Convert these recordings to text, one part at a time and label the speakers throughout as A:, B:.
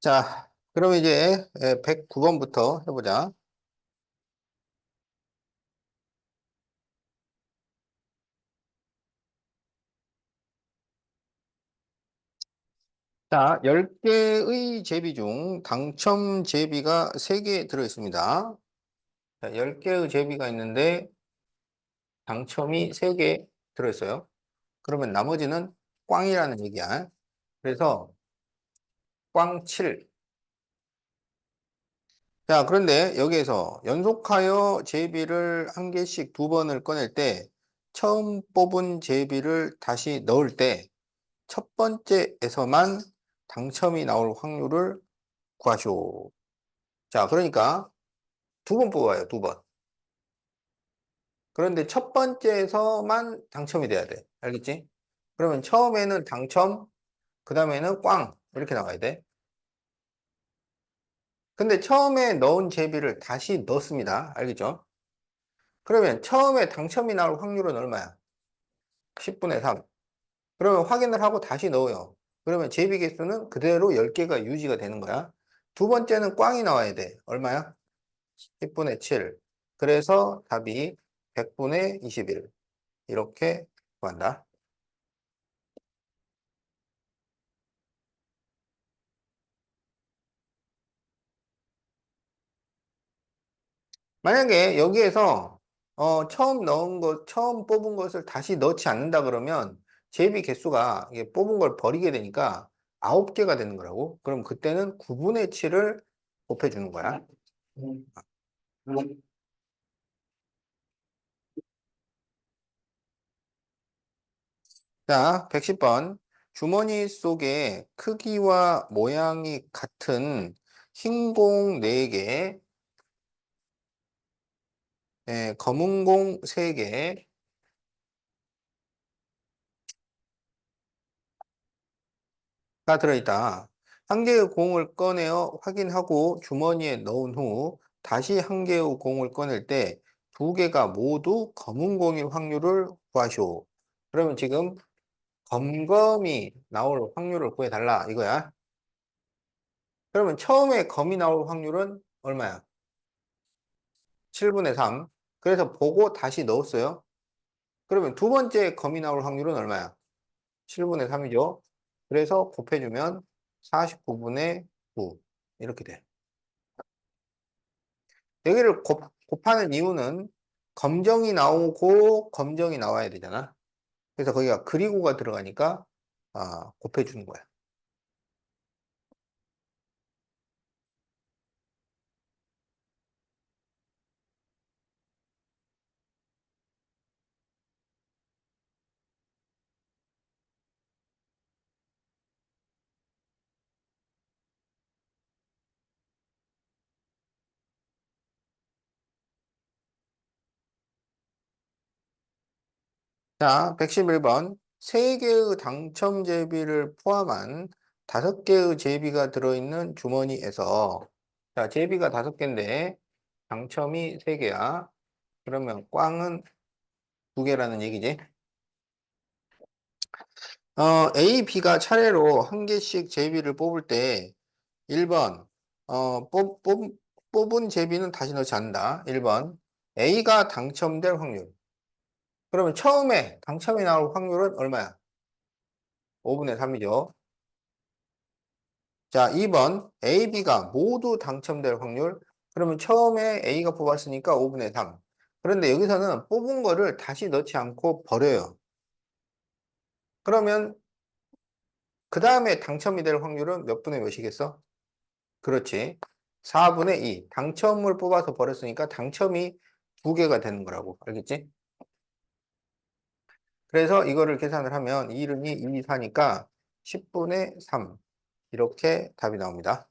A: 자, 그럼 이제 109번부터 해보자. 자, 10개의 제비 중 당첨 제비가 3개 들어있습니다. 자, 10개의 제비가 있는데 당첨이 3개 들어있어요. 그러면 나머지는 꽝이라는 얘기야. 그래서 꽝 7. 자, 그런데 여기에서 연속하여 제비를 한 개씩 2번을 꺼낼 때 처음 뽑은 제비를 다시 넣을 때 첫 번째에서만 당첨이 나올 확률을 구하시오. 자, 그러니까 2번 뽑아요, 2번. 그런데 첫 번째에서만 당첨이 돼야 돼. 알겠지? 그러면 처음에는 당첨, 그 다음에는 꽝. 이렇게 나와야 돼. 근데 처음에 넣은 제비를 다시 넣습니다. 알겠죠? 그러면 처음에 당첨이 나올 확률은 얼마야? 10분의 3. 그러면 확인을 하고 다시 넣어요. 그러면 제비 개수는 그대로 10개가 유지가 되는 거야. 두 번째는 꽝이 나와야 돼. 얼마야? 10분의 7. 그래서 답이 100분의 21. 이렇게 구한다. 만약에 여기에서 처음 뽑은 것을 다시 넣지 않는다 그러면 제비 개수가 이게 뽑은 걸 버리게 되니까 9개가 되는 거라고. 그럼 그때는 9분의 7을 곱해주는 거야. 자, 110번. 주머니 속에 크기와 모양이 같은 흰 공 4개, 검은 공 3개, 가 들어있다. 한 개의 공을 꺼내어 확인하고 주머니에 넣은 후 다시 한 개의 공을 꺼낼 때 2개가 모두 검은 공일 확률을 구하시오. 그러면 지금 검검이 나올 확률을 구해달라 이거야. 그러면 처음에 검이 나올 확률은 얼마야? 7분의 3. 그래서 보고 다시 넣었어요. 그러면 두 번째 검이 나올 확률은 얼마야? 7분의 3이죠. 그래서 곱해주면 49분의 9. 이렇게 돼. 여기를 곱하는 이유는 검정이 나오고 검정이 나와야 되잖아. 그래서 거기가 그리고가 들어가니까 곱해주는 거야. 자, 111번. 3개의 당첨 제비를 포함한 5개의 제비가 들어있는 주머니에서 자, 제비가 5개인데 당첨이 3개야. 그러면 꽝은 2개라는 얘기지. A, B가 차례로 한 개씩 제비를 뽑을 때 1번, 뽑은 제비는 다시 넣지 않는다. 1번, A가 당첨될 확률. 그러면 처음에 당첨이 나올 확률은 얼마야? 5분의 3이죠. 자, 2번, A, B가 모두 당첨될 확률. 그러면 처음에 A가 뽑았으니까 5분의 3. 그런데 여기서는 뽑은 거를 다시 넣지 않고 버려요. 그러면 그 다음에 당첨이 될 확률은 몇 분의 몇이겠어? 그렇지. 4분의 2. 당첨을 뽑아서 버렸으니까 당첨이 2개가 되는 거라고. 알겠지? 그래서 이거를 계산을 하면 2른이 2, 4니까 10분의 3. 이렇게 답이 나옵니다.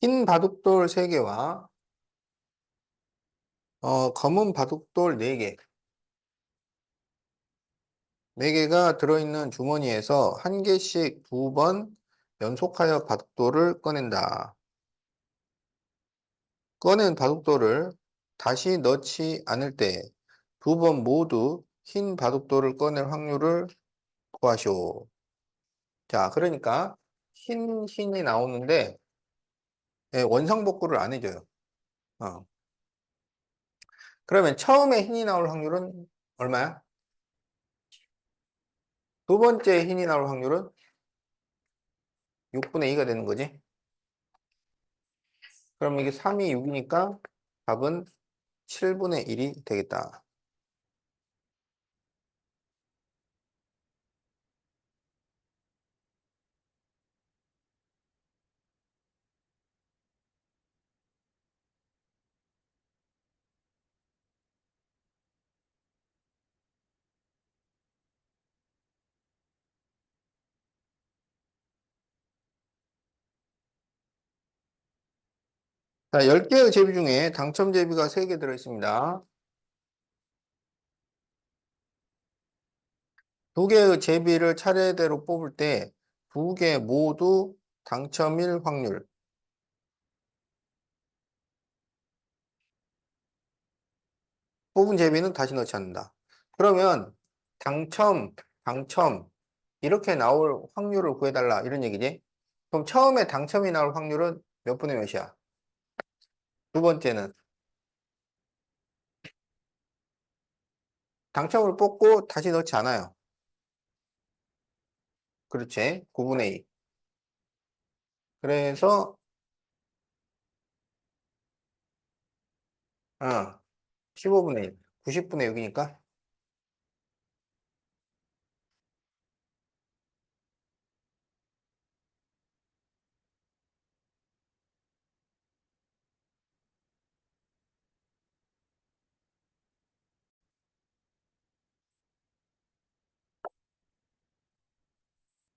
A: 흰 바둑돌 3개와 검은 바둑돌 4개. 4개가 들어있는 주머니에서 한 개씩 2번 연속하여 바둑돌을 꺼낸다. 꺼낸 바둑돌을 다시 넣지 않을 때 2번 모두 흰 바둑돌을 꺼낼 확률을 구하시오. 자, 그러니까 흰이 나오는데 예, 원상복구를 안 해줘요. 어. 그러면 처음에 흰이 나올 확률은 얼마야? 두 번째 흰이 나올 확률은 6분의 2가 되는 거지. 그럼 이게 3이 6이니까 답은 7분의 1이 되겠다. 자, 10개의 제비 중에 당첨 제비가 3개 들어있습니다. 2개의 제비를 차례대로 뽑을 때 2개 모두 당첨일 확률. 뽑은 제비는 다시 넣지 않는다. 그러면 당첨 이렇게 나올 확률을 구해달라 이런 얘기지. 그럼 처음에 당첨이 나올 확률은 몇 분의 몇이야? 두 번째는 당첨을 뽑고 다시 넣지 않아요. 그렇지. 9분의 2. 그래서 15분의 1. 90분의 6이니까.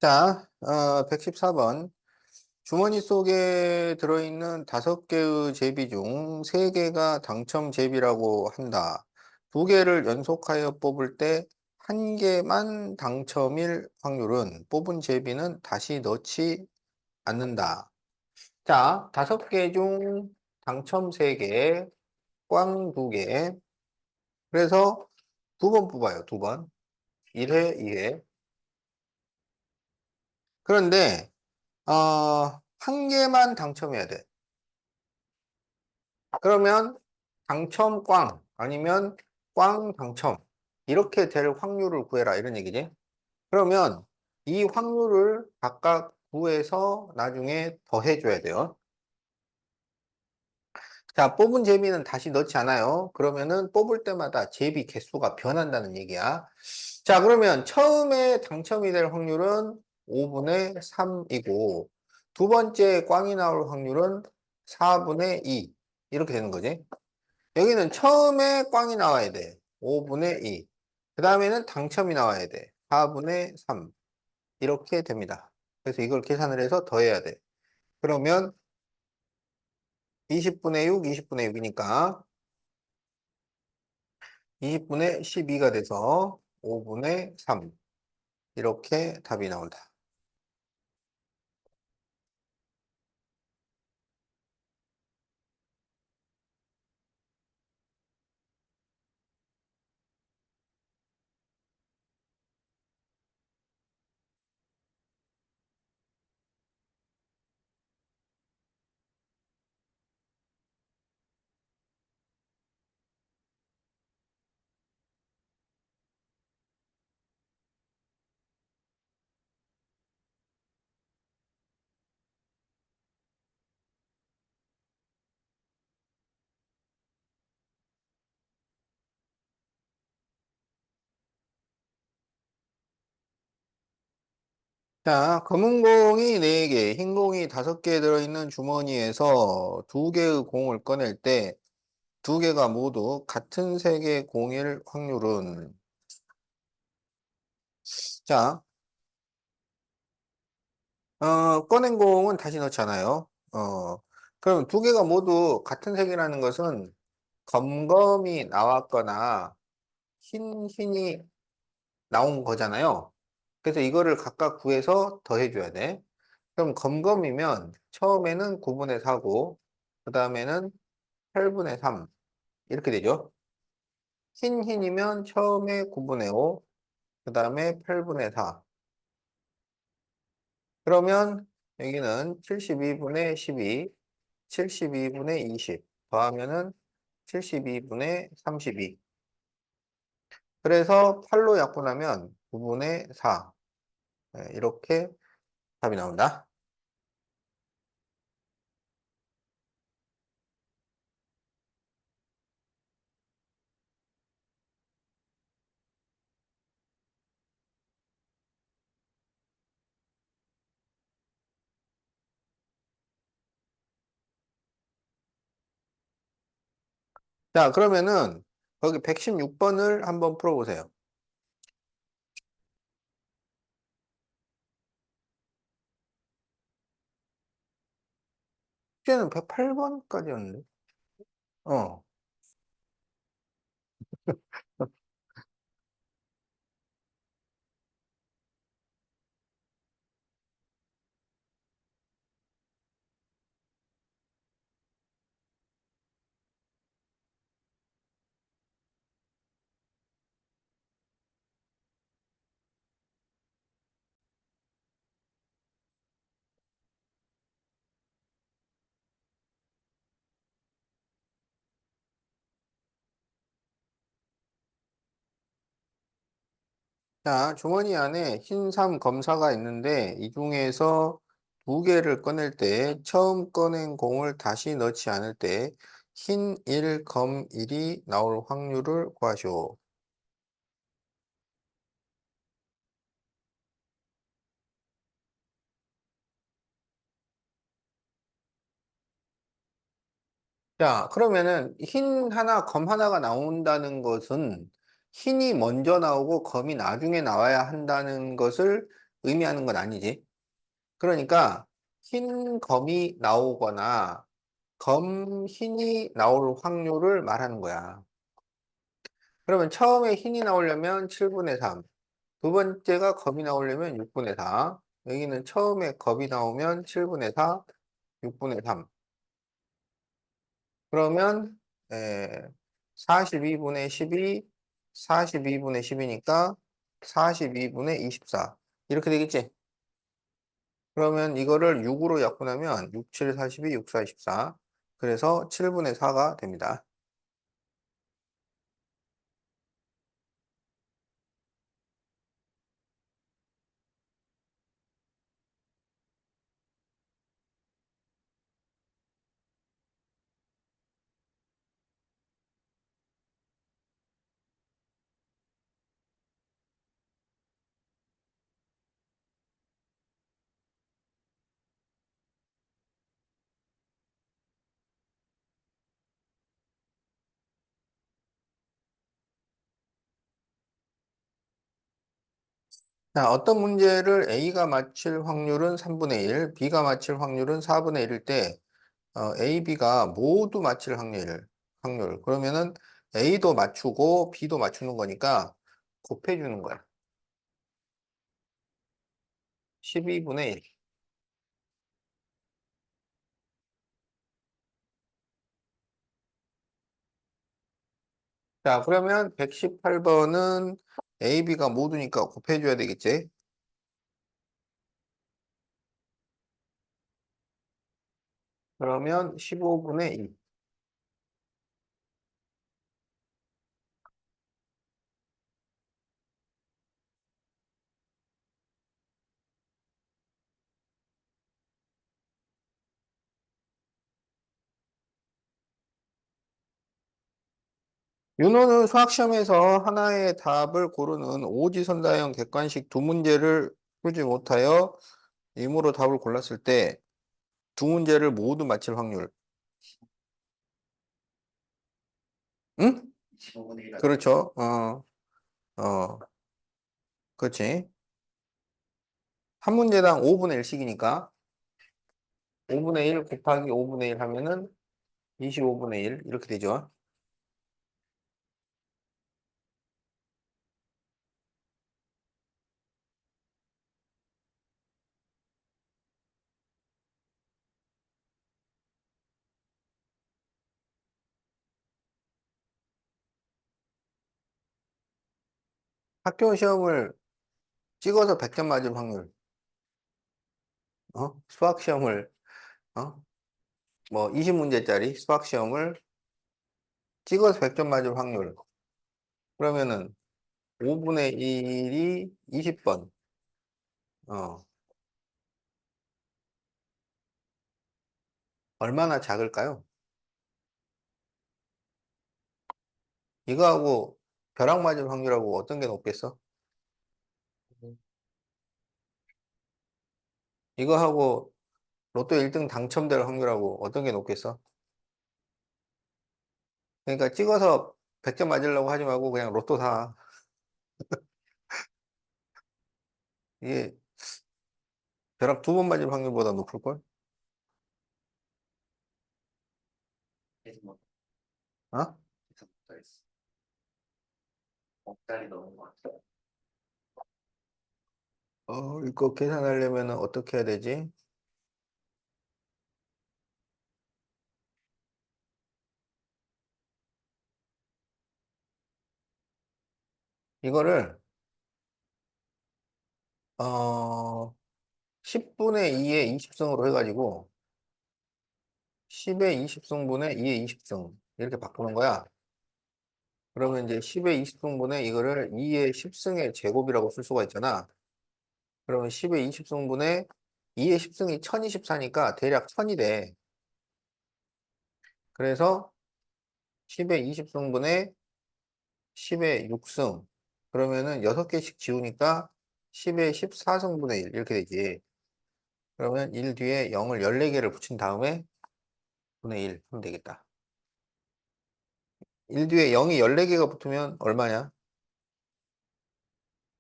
A: 자, 114번. 주머니 속에 들어있는 5개의 제비 중 3개가 당첨 제비라고 한다. 2개를 연속하여 뽑을 때 1개만 당첨일 확률은 뽑은 제비는 다시 넣지 않는다. 자, 5개 중 당첨 3개, 꽝 2개. 그래서 2번 뽑아요, 2번. 1회, 2회. 그런데, 1개만 당첨해야 돼. 그러면 당첨 꽝 아니면 꽝 당첨 이렇게 될 확률을 구해라 이런 얘기지. 그러면 이 확률을 각각 구해서 나중에 더해줘야 돼요. 자, 뽑은 제비는 다시 넣지 않아요. 그러면은 뽑을 때마다 제비 개수가 변한다는 얘기야. 자, 그러면 처음에 당첨이 될 확률은 5분의 3이고 두 번째 꽝이 나올 확률은 4분의 2 이렇게 되는 거지. 여기는 처음에 꽝이 나와야 돼. 5분의 2. 그 다음에는 당첨이 나와야 돼. 4분의 3. 이렇게 됩니다. 그래서 이걸 계산을 해서 더해야 돼. 그러면 20분의 6, 20분의 6이니까 20분의 12가 돼서 5분의 3. 이렇게 답이 나온다. 자, 검은 공이 4개, 흰 공이 5개 들어있는 주머니에서 2개의 공을 꺼낼 때 2개가 모두 같은 색의 공일 확률은 자, 꺼낸 공은 다시 넣잖아요. 그럼 두 개가 모두 같은 색이라는 것은 검검이 나왔거나 흰이 나온 거잖아요. 그래서 이거를 각각 구해서 더해줘야 돼. 그럼 검검이면 처음에는 9분의 4고, 그 다음에는 8분의 3. 이렇게 되죠. 흰이면 처음에 9분의 5, 그 다음에 8분의 4. 그러면 여기는 72분의 12, 72분의 20 더하면은 72분의 32. 그래서 8로 약분하면 9분의 4. 이렇게 답이 나온다. 자, 그러면은 거기 116번을 한번 풀어보세요. 숙제는 108번까지였는데. 어. 자, 주머니 안에 흰삼 검사가 있는데 이 중에서 두 개를 꺼낼 때 처음 꺼낸 공을 다시 넣지 않을 때 흰 1, 검 1이 나올 확률을 구하시오. 자, 그러면은 흰 하나, 검 하나가 나온다는 것은 흰이 먼저 나오고 검이 나중에 나와야 한다는 것을 의미하는 건 아니지. 그러니까 흰 검이 나오거나 검 흰이 나올 확률을 말하는 거야. 그러면 처음에 흰이 나오려면 7분의 3, 두 번째가 검이 나오려면 6분의 4, 여기는 처음에 검이 나오면 7분의 4, 6분의 3. 그러면 42분의 12, 42분의 10이니까 42분의 24. 이렇게 되겠지? 그러면 이거를 6으로 약분하면 6, 7, 42, 6, 4, 24. 그래서 7분의 4가 됩니다. 자, 어떤 문제를 A가 맞힐 확률은 3분의 1, B가 맞힐 확률은 4분의 1일 때 A, B가 모두 맞힐 확률. 그러면은 A도 맞추고 B도 맞추는 거니까 곱해주는 거야. 12분의 1. 자, 그러면 118번은 A, B가 모두니까 곱해줘야 되겠지? 그러면 15분의 2. 윤호는 수학시험에서 하나의 답을 고르는 오지선다형 객관식 두 문제를 풀지 못하여 임으로 답을 골랐을 때 두 문제를 모두 맞힐 확률. 응? 그렇죠. 어, 그렇지. 한 문제당 5분의 1씩이니까. 5분의 1 곱하기 5분의 1 하면은 25분의 1 이렇게 되죠. 학교 시험을 찍어서 100점 맞을 확률, 수학 시험을, 어? 뭐 20문제짜리 수학 시험을 찍어서 100점 맞을 확률. 그러면은 5분의 1이 20번. 어, 얼마나 작을까요? 이거하고 벼락 맞을 확률하고 어떤 게 높겠어? 이거하고 로또 1등 당첨될 확률하고 어떤 게 높겠어? 그러니까 찍어서 100점 맞으려고 하지 말고 그냥 로또 사. 이게 벼락 2번 맞을 확률보다 높을걸? 어? 이거 계산하려면 어떻게 해야 되지? 이거를, 10분의 2의 20승으로 해가지고, 10의 20승분의 2의 20승. 이렇게 바꾸는 거야. 그러면 이제 10의 20승분의 이거를 2의 10승의 제곱이라고 쓸 수가 있잖아. 그러면 10의 20승분의 2의 10승이 1024니까 대략 1000이 돼. 그래서 10의 20승분의 10의 6승. 그러면은 6개씩 지우니까 10의 14승분의 1 이렇게 되지. 그러면 1 뒤에 0을 14개를 붙인 다음에 분의 1 하면 되겠다. 1 뒤에 0이 14개가 붙으면 얼마냐?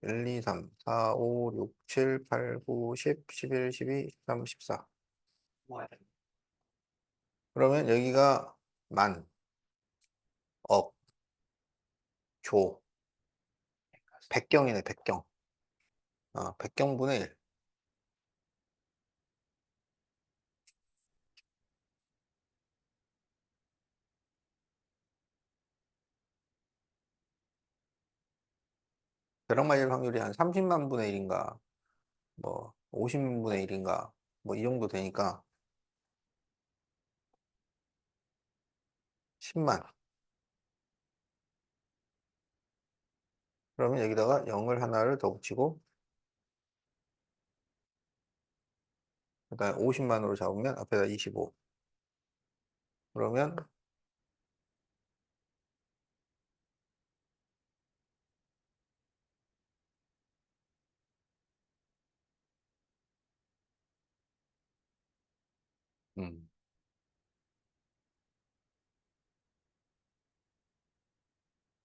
A: 1, 2, 3, 4, 5, 6, 7, 8, 9, 10, 11, 12, 13, 14. 그러면 여기가 만, 억, 조, 백경이네, 백경. 백경분의 1. 벼락 맞을 확률이 한 30만 분의 1인가, 뭐, 50분의 1인가, 뭐, 이 정도 되니까 10만. 그러면 여기다가 0을 하나를 더 붙이고, 그다음에 50만으로 잡으면 앞에다 25. 그러면, 음,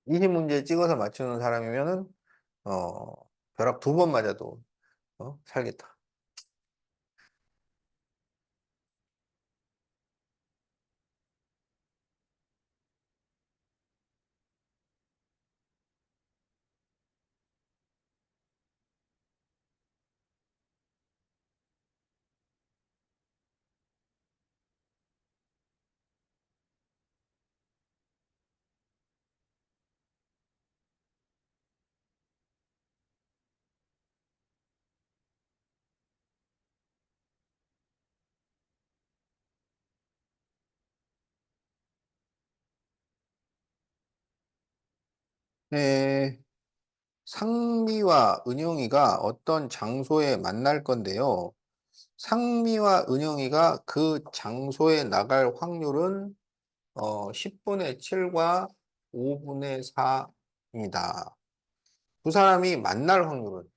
A: 20문제 찍어서 맞추는 사람이면은, 어, 벼락 2번 맞아도, 살겠다. 네, 상미와 은용이가 어떤 장소에 만날 건데요. 상미와 은용이가 그 장소에 나갈 확률은 10분의 7과 5분의 4입니다. 두 사람이 만날 확률은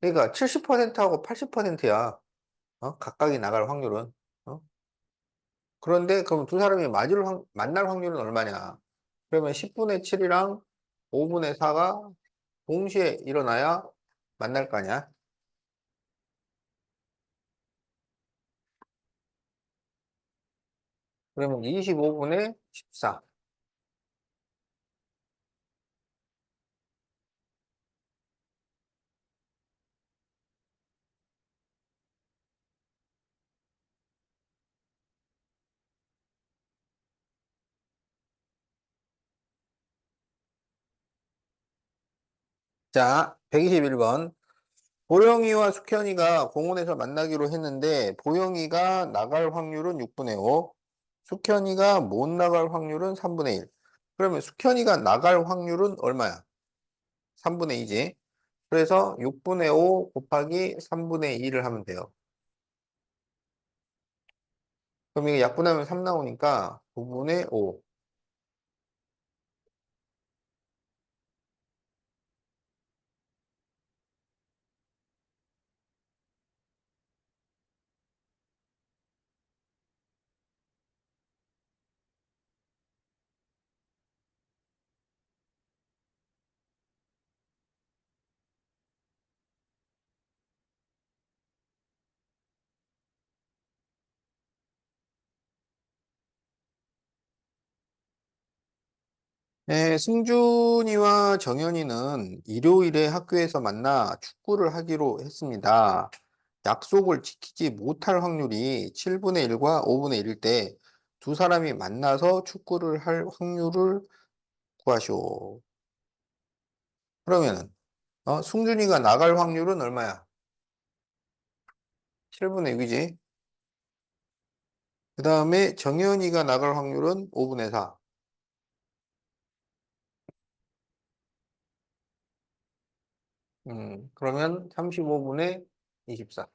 A: 그러니까 70%하고 80%야. 각각이 나갈 확률은. 어? 그런데 그럼 두 사람이 만날 확률은 얼마냐? 그러면 10분의 7이랑 5분의 4가 동시에 일어나야 만날 거 아니야? 그러면 25분의 14. 자, 121번. 보영이와 숙현이가 공원에서 만나기로 했는데 보영이가 나갈 확률은 6분의 5, 숙현이가 못 나갈 확률은 3분의 1. 그러면 숙현이가 나갈 확률은 얼마야? 3분의 2지. 그래서 6분의 5 곱하기 3분의 2를 하면 돼요. 그럼 이거 약분하면 3 나오니까 9분의 5. 네, 승준이와 정현이는 일요일에 학교에서 만나 축구를 하기로 했습니다. 약속을 지키지 못할 확률이 7분의 1과 5분의 1일 때 두 사람이 만나서 축구를 할 확률을 구하시오. 그러면은 승준이가 나갈 확률은 얼마야? 7분의 6이지. 그 다음에 정현이가 나갈 확률은 5분의 4. 그러면 35분의 24.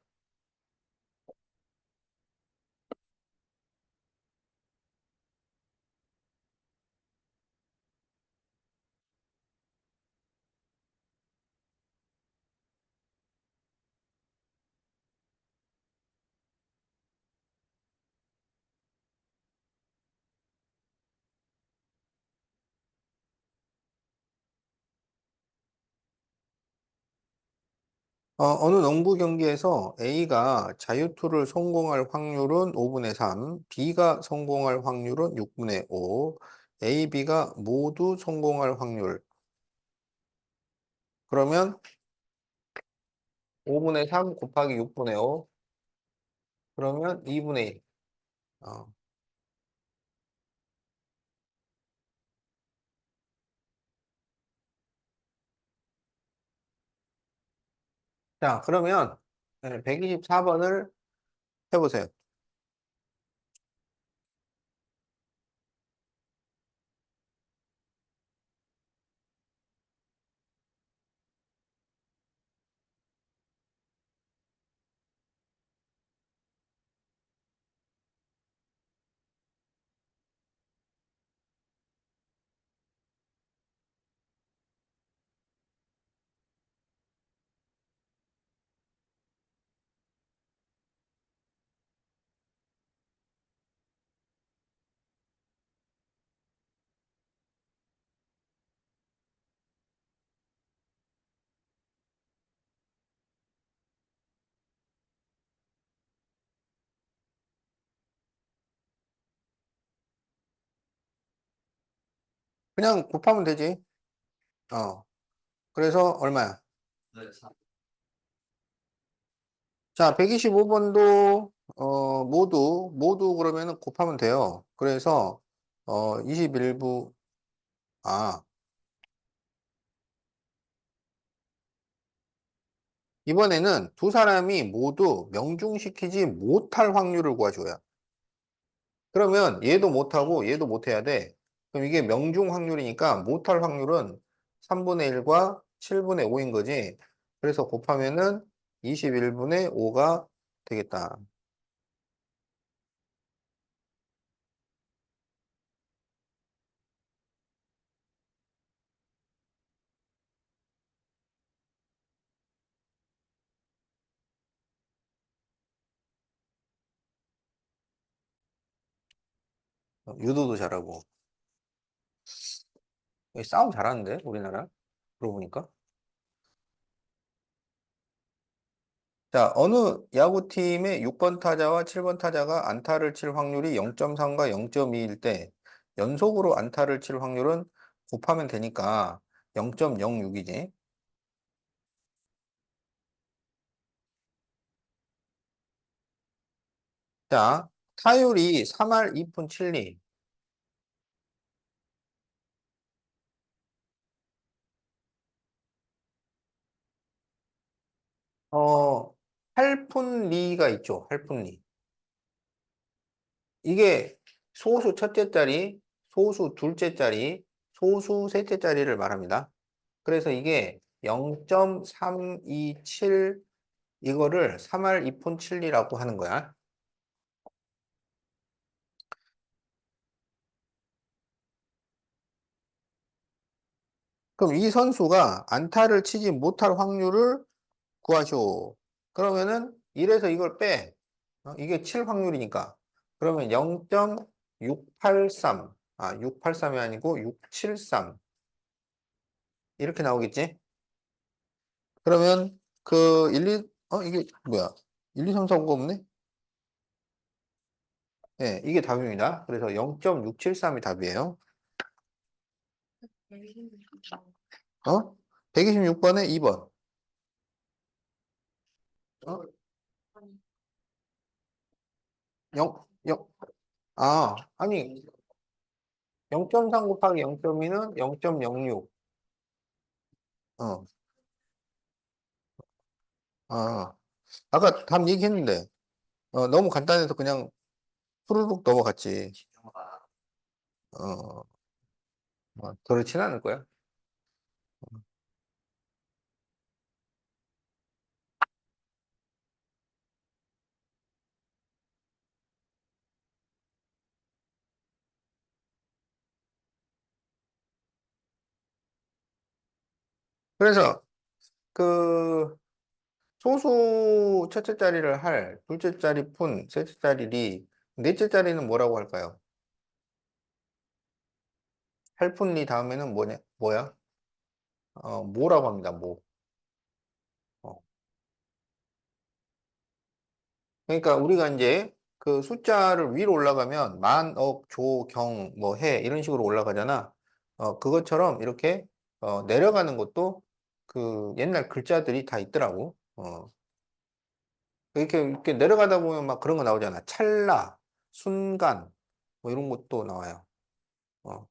A: 어느 농구 경기에서 A가 자유투를 성공할 확률은 5분의 3, B가 성공할 확률은 6분의 5, A, B가 모두 성공할 확률. 그러면 5분의 3 곱하기 6분의 5, 그러면 2분의 1. 어. 자, 그러면 124번을 해보세요. 그냥 곱하면 되지. 어. 그래서 얼마야? 자, 125번도 모두 그러면은 곱하면 돼요. 그래서 21부 아, 이번에는 두 사람이 모두 명중시키지 못할 확률을 구해줘요. 그러면 얘도 못하고 얘도 못해야 돼. 그럼 이게 명중 확률이니까 못할 확률은 3분의 1과 7분의 5인 거지. 그래서 곱하면은 21분의 5가 되겠다. 유도도 잘하고. 싸움 잘하는데, 우리나라? 그러고 보니까. 자, 어느 야구팀의 6번 타자와 7번 타자가 안타를 칠 확률이 0.3과 0.2일 때 연속으로 안타를 칠 확률은 곱하면 되니까 0.06이지. 자, 타율이 3할 2푼 7리. 어, 8푼 리가 있죠. 8푼 리. 이게 소수 첫째 자리, 소수 둘째 자리, 소수 셋째 자리를 말합니다. 그래서 이게 0.327 이거를 3할 2푼 7리라고 하는 거야. 그럼 이 선수가 안타를 치지 못할 확률을 구하시오. 그러면은 1에서 이걸 빼. 이게 칠 확률이니까. 그러면 0.683. 683이 아니고 673. 이렇게 나오겠지? 그러면 그 1, 2, 이게 뭐야? 1, 2, 3, 4, 5가 없네? 네, 이게 답입니다. 그래서 0.673이 답이에요. 126번에 2번. 어? 0, 0, 아니, 0.3 곱하기 0.2는 0.06. 어, 아, 아까 답 얘기했는데, 너무 간단해서 그냥 후루룩 넘어갔지. 어, 그렇진 않을 거야. 그래서, 그, 소수 첫째 자리를 할, 둘째 자리 푼, 셋째 자리 리, 넷째 자리는 뭐라고 할까요? 할푼 리 다음에는 뭐야? 뭐라고 합니다, 뭐. 어. 그러니까 우리가 이제 그 숫자를 위로 올라가면 만, 억, 조, 경, 뭐 해, 이런 식으로 올라가잖아. 그것처럼 이렇게 내려가는 것도 그 옛날 글자들이 다 있더라고. 이렇게 내려가다 보면 막 그런 거 나오잖아. 찰나, 순간, 뭐 이런 것도 나와요. 어.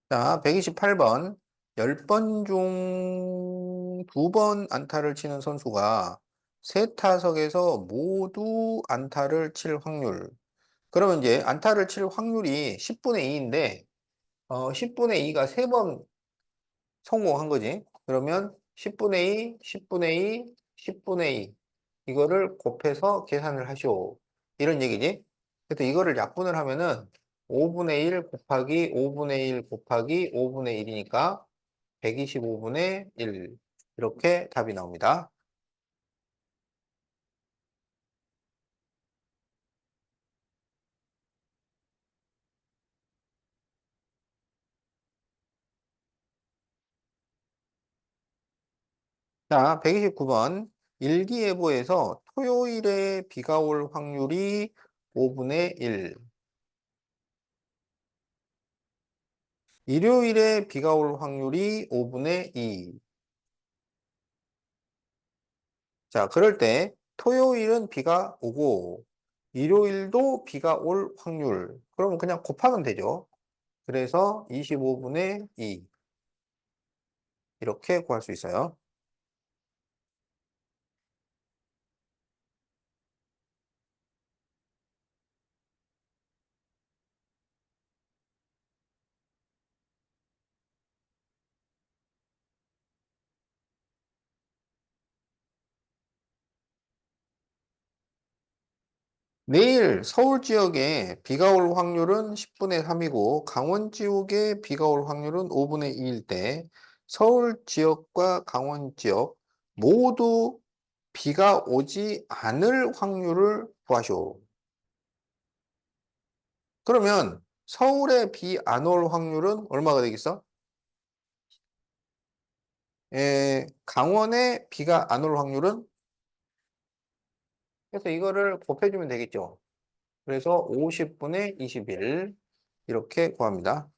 A: 자, 128번. 10번 중 2번 안타를 치는 선수가 세 타석에서 모두 안타를 칠 확률. 그러면 이제 안타를 칠 확률이 10분의 2인데, 10분의 2가 3번 성공한 거지. 그러면 10분의 2, 10분의 2, 10분의 2. 이거를 곱해서 계산을 하시오. 이런 얘기지. 그래서 이거를 약분을 하면은 5분의 1 곱하기 5분의 1 곱하기 5분의 1이니까 125분의 1. 이렇게 답이 나옵니다. 자, 129번. 일기예보에서 토요일에 비가 올 확률이 5분의 1. 일요일에 비가 올 확률이 5분의 2. 자, 그럴 때 토요일은 비가 오고 일요일도 비가 올 확률. 그러면 그냥 곱하면 되죠. 그래서 25분의 2. 이렇게 구할 수 있어요. 내일 서울 지역에 비가 올 확률은 10분의 3이고 강원 지역에 비가 올 확률은 5분의 2일 때 서울 지역과 강원 지역 모두 비가 오지 않을 확률을 구하시오. 그러면 서울에 비 안 올 확률은 얼마가 되겠어? 강원에 비가 안 올 확률은? 그래서 이거를 곱해주면 되겠죠. 그래서 50분의 21 이렇게 구합니다.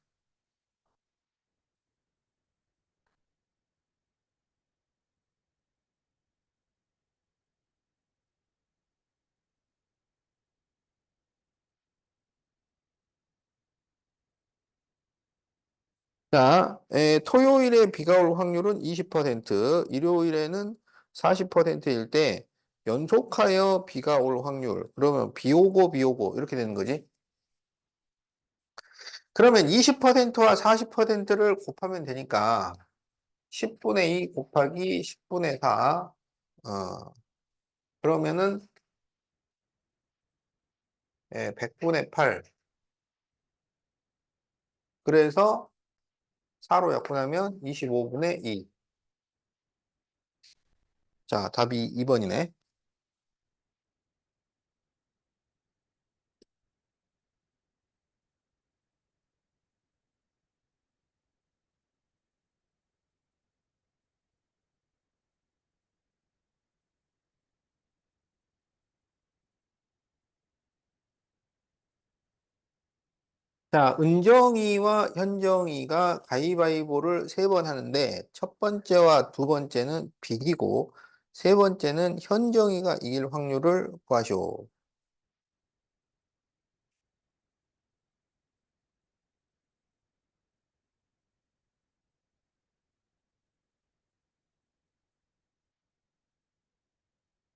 A: 자, 토요일에 비가 올 확률은 20%, 일요일에는 40%일 때 연속하여 비가 올 확률. 그러면 비 오고 비 오고 이렇게 되는 거지. 그러면 20%와 40%를 곱하면 되니까 10분의 2 곱하기 10분의 4. 그러면은 100분의 8. 그래서 4로 약분하면 25분의 2. 자, 답이 2번이네. 자, 은정이와 현정이가 가위바위보를 3번 하는데 첫 번째와 두 번째는 비기고 세 번째는 현정이가 이길 확률을 구하시오.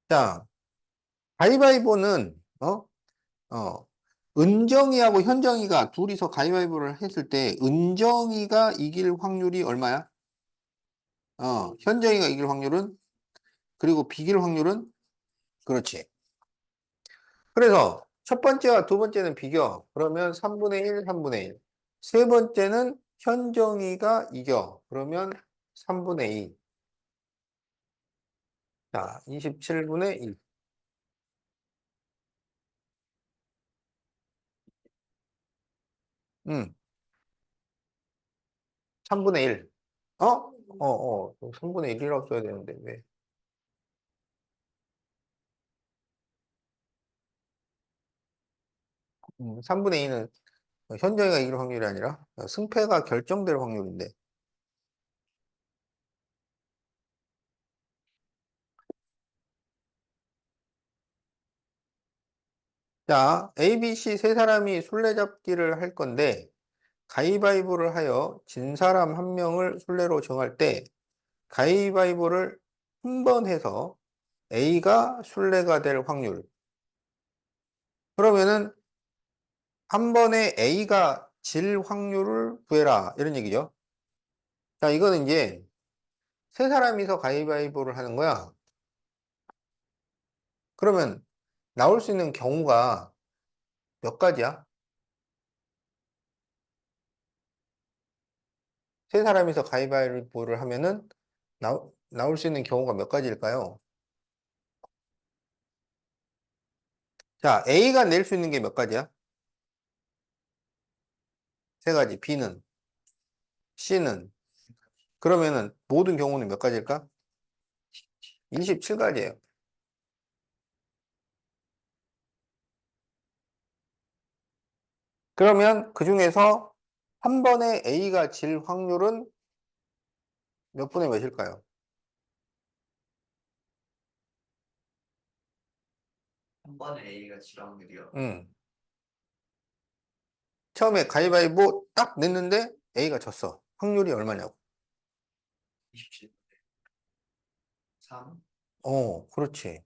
A: 자, 가위바위보는 어, 은정이하고 현정이가 둘이서 가위바위보를 했을 때 은정이가 이길 확률이 얼마야? 현정이가 이길 확률은? 그리고 비길 확률은? 그렇지. 그래서 첫 번째와 두 번째는 비겨. 그러면 3분의 1, 3분의 1. 세 번째는 현정이가 이겨. 그러면 3분의 2. 자, 27분의 2. 3분의 1. 어? 3분의 1이라고 써야 되는데, 왜? 3분의 2는 현정이가 이길 확률이 아니라 승패가 결정될 확률인데. 자, A, B, C 세 사람이 술래잡기를 할 건데, 가위바위보를 하여 진 사람 한 명을 술래로 정할 때, 가위바위보를 한 번 해서 A가 술래가 될 확률. 그러면은 한 번에 A가 질 확률을 구해라. 이런 얘기죠. 자, 이거는 이제 세 사람이서 가위바위보를 하는 거야. 그러면 나올 수 있는 경우가 몇 가지야? 세 사람이서 가위바위보를 하면은 나올 수 있는 경우가 몇 가지일까요? 자, A가 낼 수 있는 게 몇 가지야? 세 가지. B는, C는. 그러면은 모든 경우는 몇 가지일까? 27가지예요. 그러면 그 중에서 한 번에 A가 질 확률은 몇 분의 몇일까요?
B: 한 번에 A가 질 확률이요.
A: 음. 처음에 가위바위보 딱 냈는데 A가 졌어. 확률이 얼마냐고.
B: 27, 3.
A: 그렇지.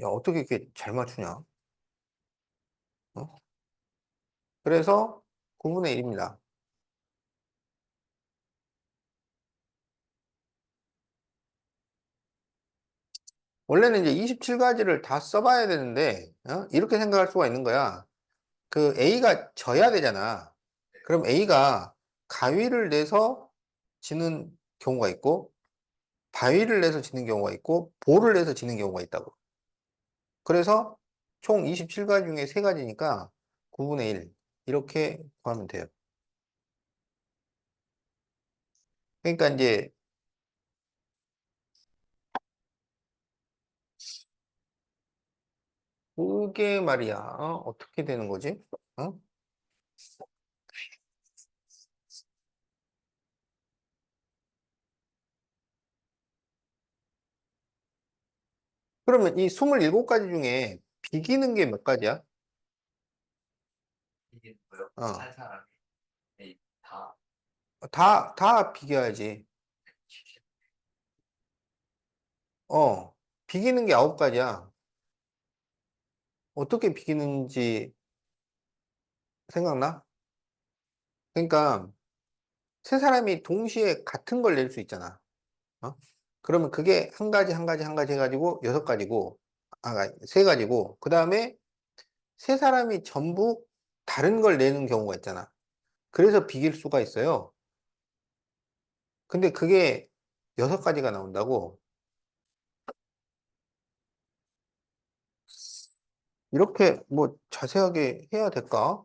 A: 야, 어떻게 이렇게 잘 맞추냐? 어? 그래서 9분의 1입니다. 원래는 이제 27가지를 다 써봐야 되는데, 이렇게 생각할 수가 있는 거야. 그 A가 져야 되잖아. 그럼 A가 가위를 내서 지는 경우가 있고, 바위를 내서 지는 경우가 있고, 볼을 내서 지는 경우가 있다고. 그래서 총 27가지 중에 3가지니까 9분의 1. 이렇게 구하면 돼요. 그러니까 이제 그게 말이야. 어떻게 되는 거지? 어? 그러면 이 27가지 중에 비기는 게 몇 가지야?
B: 이게 뭐요?
A: 어.
B: 한 사람이 A 다
A: 다 비겨야지. 비기는 게 9가지야. 어떻게 비기는지 생각나? 그러니까 세 사람이 동시에 같은 걸 낼 수 있잖아. 어? 그러면 그게 한 가지, 한 가지, 한 가지 해가지고 6가지고, 3가지고, 그 다음에 세 사람이 전부 다른 걸 내는 경우가 있잖아. 그래서 비길 수가 있어요. 근데 그게 6가지가 나온다고. 이렇게 뭐 자세하게 해야 될까?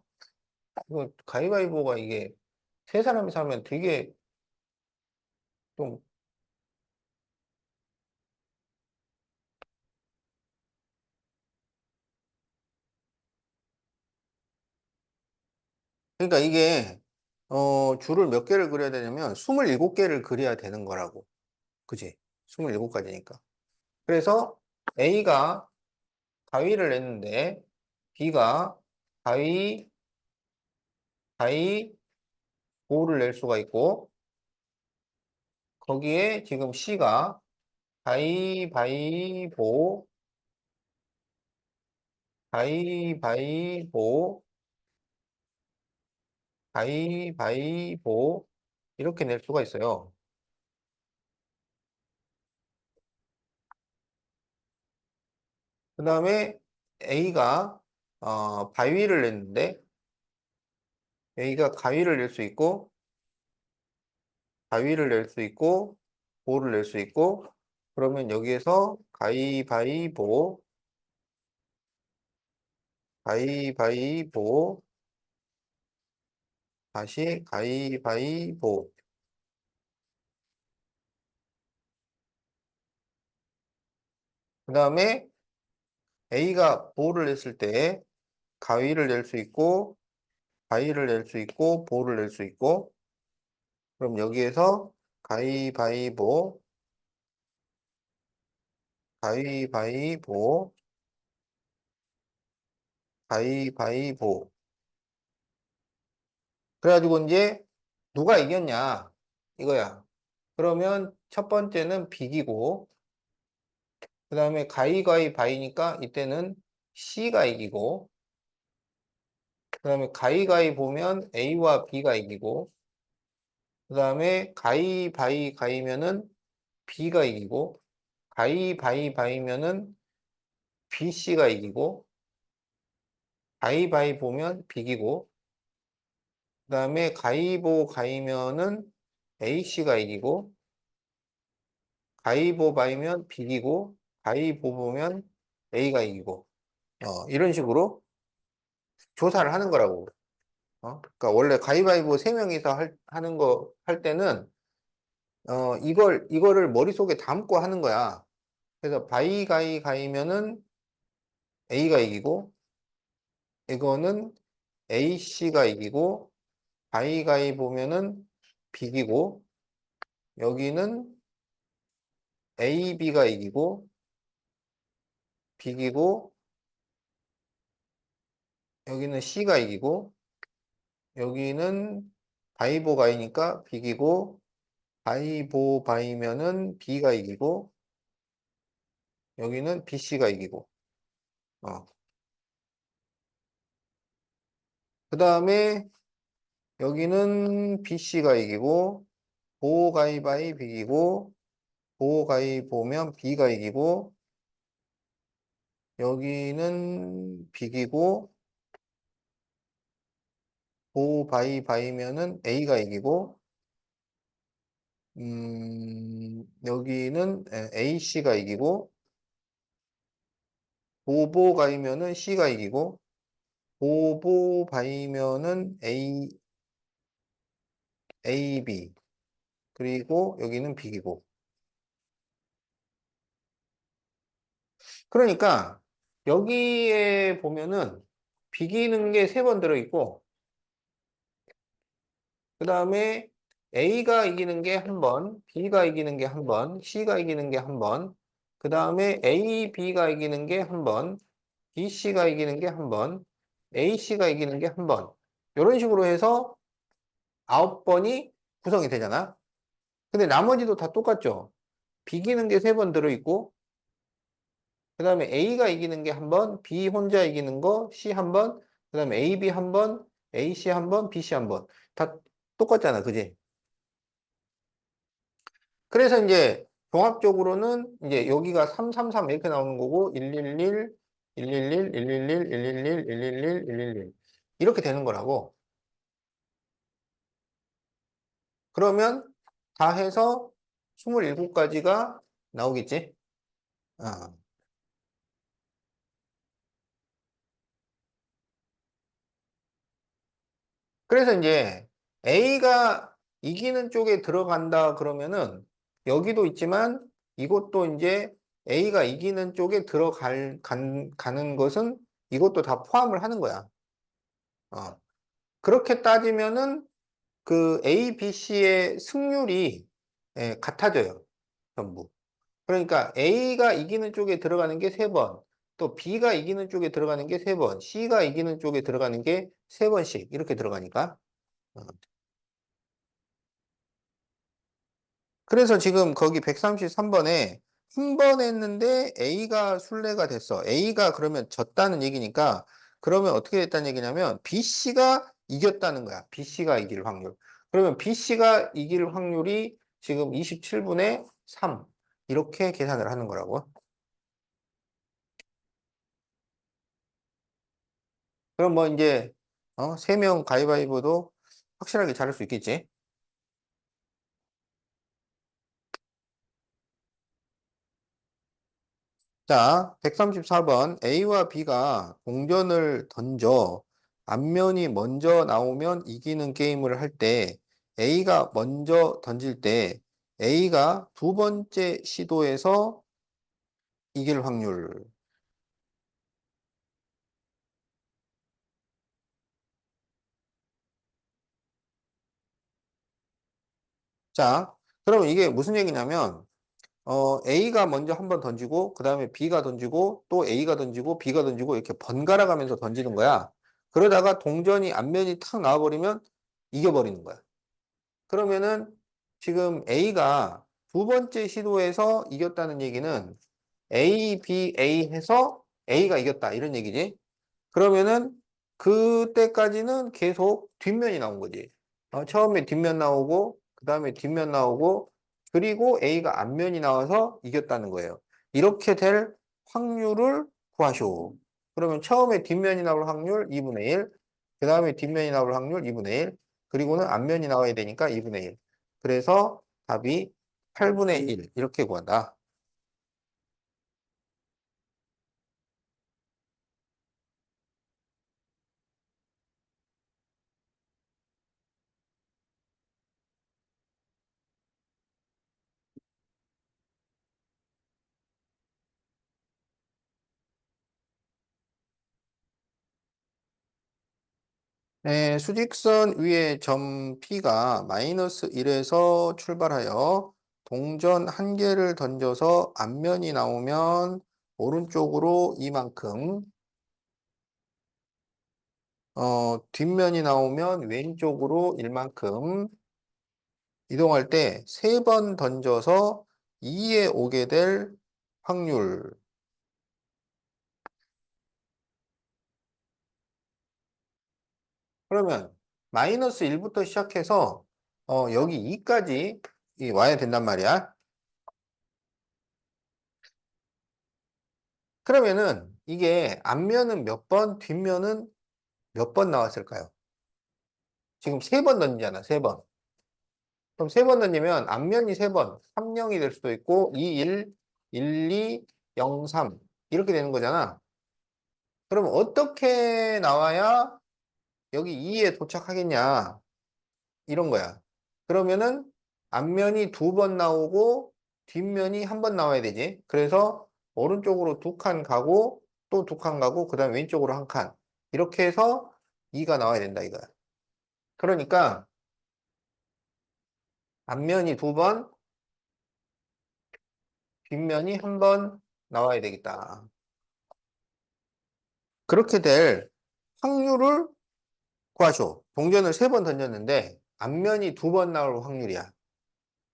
A: 이거 가위바위보가 이게 세 사람이 사면 되게 좀, 그러니까 이게, 줄을 몇 개를 그려야 되냐면 27개를 그려야 되는 거라고. 그지? 27가지니까. 그래서 A가 가위를 냈는데 B가 가위, 가위, 보를 낼 수가 있고 거기에 지금 C가 가위바위보, 가위바위보, 가위바위보 이렇게 낼 수가 있어요. 그 다음에 A가 바위를 냈는데 A가 가위를 낼 수 있고 가위를 낼 수 있고 보를 낼 수 있고 그러면 여기에서 가위바위보, 가위바위보, 다시 가위바위보. 그 다음에 A가 보를 냈을 때 가위를 낼 수 있고 가위를 낼 수 있고 보를 낼 수 있고 그럼 여기에서 가위바위보, 가위바위보, 가위바위보. 그래가지고 이제 누가 이겼냐 이거야. 그러면 첫 번째는 비기고 그 다음에 가위가위바위니까 이때는 C가 이기고 그 다음에 가위가위 보면 A와 B가 이기고 그 다음에 가위바위가위면은 B가 이기고 가위바위바위면은 BC가 이기고 가위바위보면 비기고 그 다음에 가위보가위면은 A씨가 이기고 가위보바위면 비기고 가위보보면 A가 이기고 이런 식으로 조사를 하는 거라고. 그러니까 원래 가위바위보 3명이서 하는 거 할 때는 이거를 머릿속에 담고 하는 거야. 그래서 바위가위가위면은 A가 이기고 이거는 A씨가 이기고 가위가위보면은 비기고 여기는 AB가 이기고 비기고 여기는 C가 이기고 여기는 바이보가이니까 비기고 바이보바이면은 B가 이기고 여기는 BC가 이기고 어. 그 다음에 여기는 BC가 이기고 보가이바이 비기고 보가이보면 B가 이기고 여기는 비기고 보바이바이면은 A가 이기고 여기는 AC가 이기고, 보보가이면은 C가 이기고, 보보바이면은 AB, 그리고 여기는 B이고. 그러니까, 여기에 보면은, 비기는 게 세 번 들어있고, 그 다음에 A가 이기는 게 한 번, B가 이기는 게 한 번, C가 이기는 게 한 번, 그 다음에 A, B가 이기는 게 한 번, BC가 이기는 게 한 번, AC가 이기는 게 한 번. 이런 식으로 해서 9번이 구성이 되잖아. 근데 나머지도 다 똑같죠. 비기는 게 세 번 들어있고, 그 다음에 A가 이기는 게 한 번, B 혼자 이기는 거, C 한 번, 그 다음에 AB 한 번, AC 한 번, BC 한 번. 다 똑같잖아. 그지? 그래서 이제 종합적으로는 이제 여기가 333 이렇게 나오는 거고 111, 111, 111, 111, 111, 111 이렇게 되는 거라고. 그러면 다 해서 27가지가 나오겠지? 어. 그래서 이제 A가 이기는 쪽에 들어간다 그러면은 여기도 있지만 이것도 이제 A가 이기는 쪽에 가는 것은 이것도 다 포함을 하는 거야. 어. 그렇게 따지면은 그 A, B, C의 승률이 같아져요. 전부. 그러니까 A가 이기는 쪽에 들어가는 게 세번 또 B가 이기는 쪽에 들어가는 게 세번 C가 이기는 쪽에 들어가는 게 세번씩 이렇게 들어가니까. 어. 그래서 지금 거기 133번에 한 번 했는데 A가 순례가 됐어. A가 그러면 졌다는 얘기니까 그러면 어떻게 됐다는 얘기냐면 BC가 이겼다는 거야. BC가 이길 확률. 그러면 BC가 이길 확률이 지금 27분의 3 이렇게 계산을 하는 거라고. 그럼 뭐 이제 3명 가위바위보도 확실하게 잘할 수 있겠지. 자, 134번 A와 B가 동전을 던져 앞면이 먼저 나오면 이기는 게임을 할 때 A가 먼저 던질 때 A가 두 번째 시도에서 이길 확률. 자, 그러면 이게 무슨 얘기냐면 A가 먼저 한 번 던지고 그 다음에 B가 던지고 또 A가 던지고 B가 던지고 이렇게 번갈아 가면서 던지는 거야. 그러다가 동전이 앞면이 탁 나와버리면 이겨버리는 거야. 그러면은 지금 A가 두 번째 시도에서 이겼다는 얘기는 A, B, A 해서 A가 이겼다 이런 얘기지. 그러면은 그때까지는 계속 뒷면이 나온 거지. 처음에 뒷면 나오고 그 다음에 뒷면 나오고 그리고 A가 앞면이 나와서 이겼다는 거예요. 이렇게 될 확률을 구하시오. 그러면 처음에 뒷면이 나올 확률 2분의 1, 그 다음에 뒷면이 나올 확률 2분의 1, 그리고는 앞면이 나와야 되니까 2분의 1. 그래서 답이 8분의 1 이렇게 구한다. 네, 수직선 위의 점 P가 마이너스 1에서 출발하여 동전 한 개를 던져서 앞면이 나오면 오른쪽으로 이만큼, 뒷면이 나오면 왼쪽으로 일만큼 이동할 때 세 번 던져서 2에 오게 될 확률. 그러면 마이너스 1부터 시작해서 여기 2까지 와야 된단 말이야. 그러면은 이게 앞면은 몇 번, 뒷면은 몇 번 나왔을까요? 지금 세 번 던지잖아, 세 번. 그럼 세 번 던지면 앞면이 세 번, 3, 0이 될 수도 있고, 2, 1, 1, 2, 0, 3. 이렇게 되는 거잖아. 그럼 어떻게 나와야 여기 2에 도착하겠냐? 이런 거야. 그러면은 앞면이 두 번 나오고 뒷면이 한 번 나와야 되지. 그래서 오른쪽으로 두 칸 가고 또 두 칸 가고 그다음 왼쪽으로 한 칸. 이렇게 해서 2가 나와야 된다 이거야. 그러니까 앞면이 두 번, 뒷면이 한 번 나와야 되겠다. 그렇게 될 확률을 구하쇼. 동전을 세 번 던졌는데 앞면이 두 번 나올 확률이야.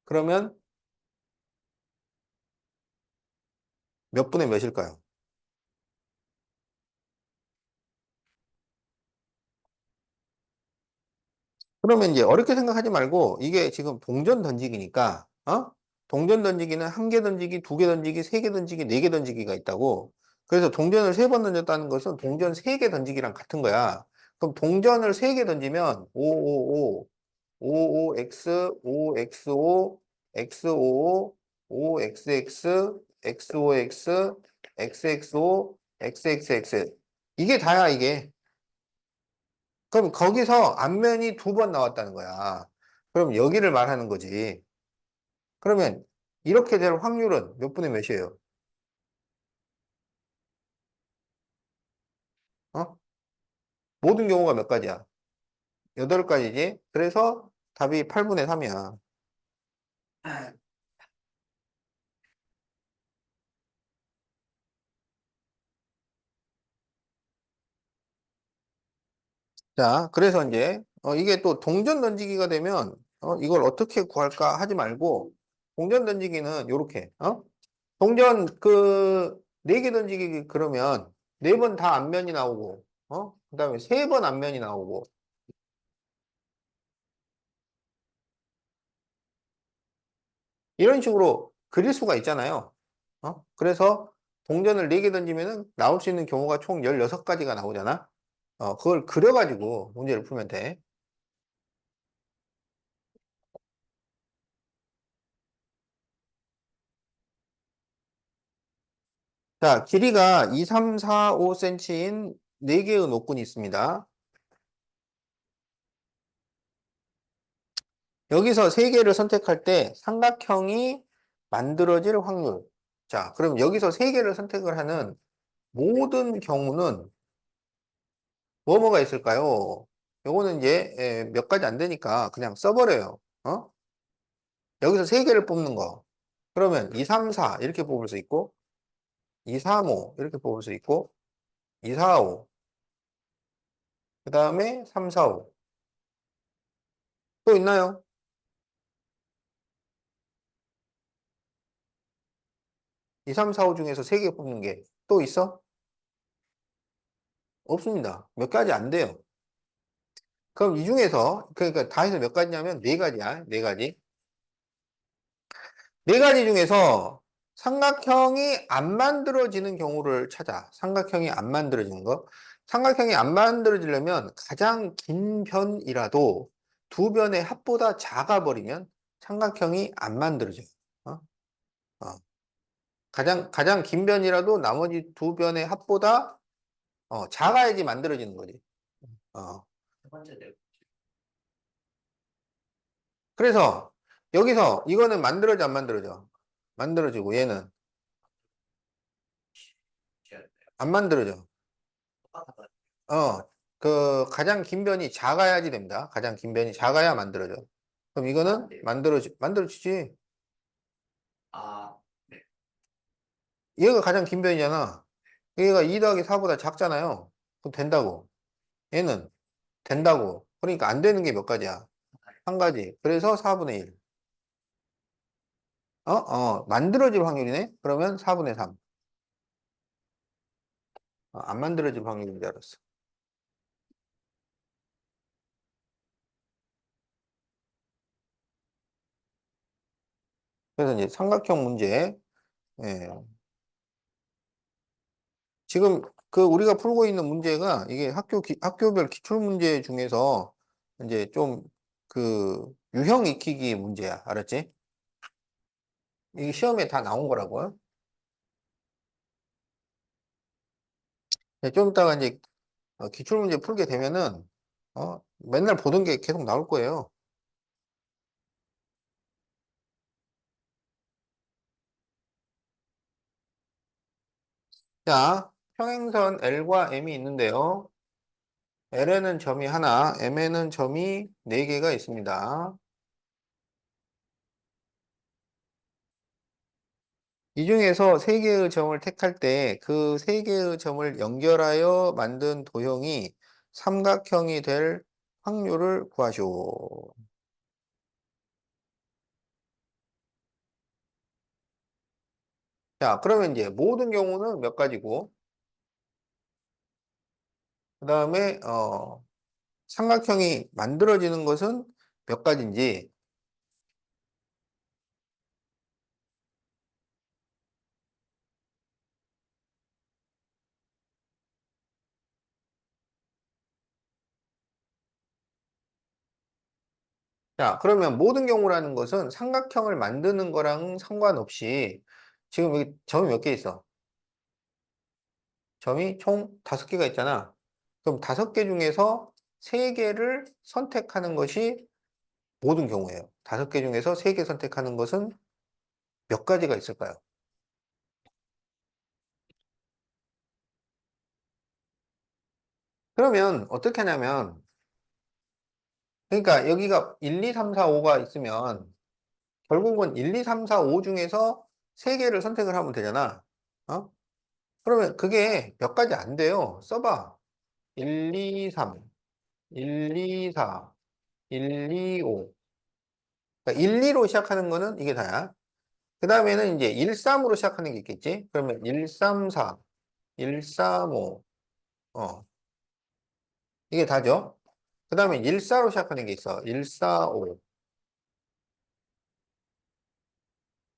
A: 그러면 몇 분의 몇일까요? 그러면 이제 어렵게 생각하지 말고 이게 지금 동전 던지기니까 동전 던지기는 한 개 던지기, 두 개 던지기, 세 개 던지기, 네 개 던지기가 있다고. 그래서 동전을 세 번 던졌다는 것은 동전 세 개 던지기랑 같은 거야. 그럼 동전을 세 개 던지면 555, 55x, 5xo, xoo, 5xx, xox, xxo, xxx. 이게 다야, 이게. 그럼 거기서 앞면이 두 번 나왔다는 거야. 그럼 여기를 말하는 거지. 그러면 이렇게 될 확률은 몇 분의 몇이에요? 어? 모든 경우가 몇 가지야? 8가지지? 그래서 답이 8분의 3이야. 자, 그래서 이제 이게 또 동전 던지기가 되면 이걸 어떻게 구할까 하지 말고 동전 던지기는 요렇게 동전 그 4개 던지기 그러면 4번 다 앞면이 나오고 그다음에 3번 앞면이 나오고 이런 식으로 그릴 수가 있잖아요. 그래서 동전을 4개 던지면은 나올 수 있는 경우가 총 16가지가 나오잖아. 그걸 그려가지고 문제를 풀면 돼. 자, 길이가 2, 3, 4, 5cm인 4개의 노끈이 있습니다. 여기서 3개를 선택할 때 삼각형이 만들어질 확률. 자, 그럼 여기서 3개를 선택을 하는 모든 경우는 뭐뭐가 있을까요? 요거는 이제 몇 가지 안 되니까 그냥 써버려요. 여기서 3개를 뽑는 거. 그러면 2, 3, 4 이렇게 뽑을 수 있고 2, 3, 5 이렇게 뽑을 수 있고 2, 4, 5 그 다음에 3, 4, 5 또 있나요? 2, 3, 4, 5 중에서 3개 뽑는 게 또 있어? 없습니다. 몇 가지 안 돼요. 그럼 이 중에서 그러니까 다 해서 몇 가지냐면 4가지야. 4가지. 4가지 중에서 삼각형이 안 만들어지는 경우를 찾아. 삼각형이 안 만들어지는 거. 삼각형이 안 만들어지려면 가장 긴 변이라도 두 변의 합보다 작아 버리면 삼각형이 안 만들어져요. 어? 어. 가장 긴 변이라도 나머지 두 변의 합보다 작아야지 만들어지는 거지. 어.
B: 첫 번째 내
A: 그래서 여기서 이거는 만들어져 안 만들어져? 만들어지고 얘는
B: 붙여야
A: 안 만들어져.
B: 똑같아서
A: 그 가장 긴 변이 작아야지 됩니다. 가장 긴 변이 작아야 만들어져. 그럼 이거는 만들어지지.
B: 아, 네.
A: 얘가 가장 긴 변이잖아. 얘가 2 더하기 4보다 작잖아요. 그럼 된다고. 얘는 된다고. 그러니까 안 되는 게 몇 가지야? 한 가지. 그래서 4분의 1. 만들어질 확률이네? 그러면 4분의 3. 안 만들어질 확률인 줄 알았어. 그래서 이제 삼각형 문제. 예. 지금 그 우리가 풀고 있는 문제가 이게 학교별 기출 문제 중에서 이제 좀 그 유형 익히기 문제야. 알았지? 이게 시험에 다 나온 거라고요. 네, 좀 이따가 이제 기출문제 풀게 되면은 맨날 보던 게 계속 나올 거예요. 자, 평행선 L과 M이 있는데요. L에는 점이 하나, M에는 점이 네 개가 있습니다. 이 중에서 세 개의 점을 택할 때 그 세 개의 점을 연결하여 만든 도형이 삼각형이 될 확률을 구하시오. 자, 그러면 이제 모든 경우는 몇 가지고, 그 다음에, 삼각형이 만들어지는 것은 몇 가지인지, 자, 그러면 모든 경우라는 것은 삼각형을 만드는 거랑 상관없이, 지금 여기 점이 몇 개 있어? 점이 총 5개가 있잖아. 그럼 5개 중에서 3개를 선택하는 것이 모든 경우예요. 5개 중에서 3개 선택하는 것은 몇 가지가 있을까요? 그러면 어떻게 하냐면, 그러니까 여기가 1, 2, 3, 4, 5가 있으면 결국은 1, 2, 3, 4, 5 중에서 3개를 선택을 하면 되잖아. 어? 그러면 그게 몇 가지 안 돼요. 써봐. 1, 2, 3, 1, 2, 4, 1, 2, 5. 그러니까 1, 2로 시작하는 거는 이게 다야. 그 다음에는 이제 1, 3으로 시작하는 게 있겠지? 그러면 1, 3, 4, 1, 3, 5. 이게 다죠? 그 다음에 1, 4로 시작하는 게 있어. 1, 4, 5.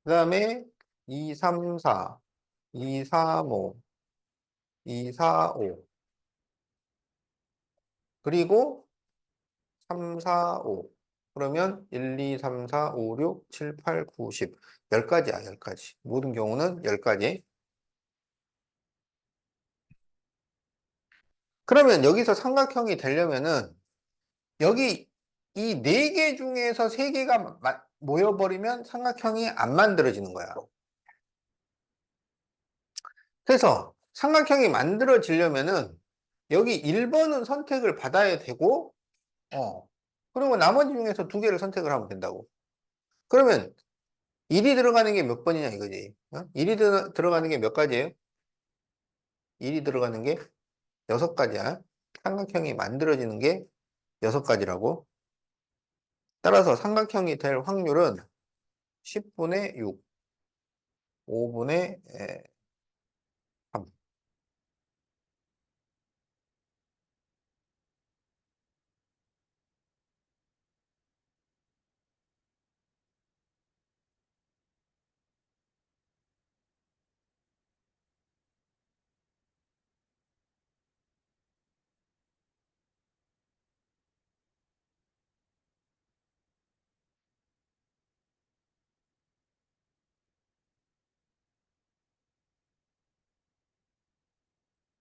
A: 그 다음에 2, 3, 4, 2, 3, 5, 2, 4, 5. 그리고 3, 4, 5. 그러면 1, 2, 3, 4, 5, 6, 7, 8, 9, 10. 10가지야, 10가지. 모든 경우는 10가지. 그러면 여기서 삼각형이 되려면은 여기 이 4개 중에서 3개가 모여버리면 삼각형이 안 만들어지는 거야. 그래서 삼각형이 만들어지려면은 여기 1번은 선택을 받아야 되고, 그리고 나머지 중에서 2개를 선택을 하면 된다고. 그러면 1이 들어가는 게 몇 번이냐 이거지. 1이 들어가는 게 몇 가지예요? 1이 들어가는 게 6가지야. 삼각형이 만들어지는 게 6가지라고. 따라서 삼각형이 될 확률은 10분의 6, 5분의 3.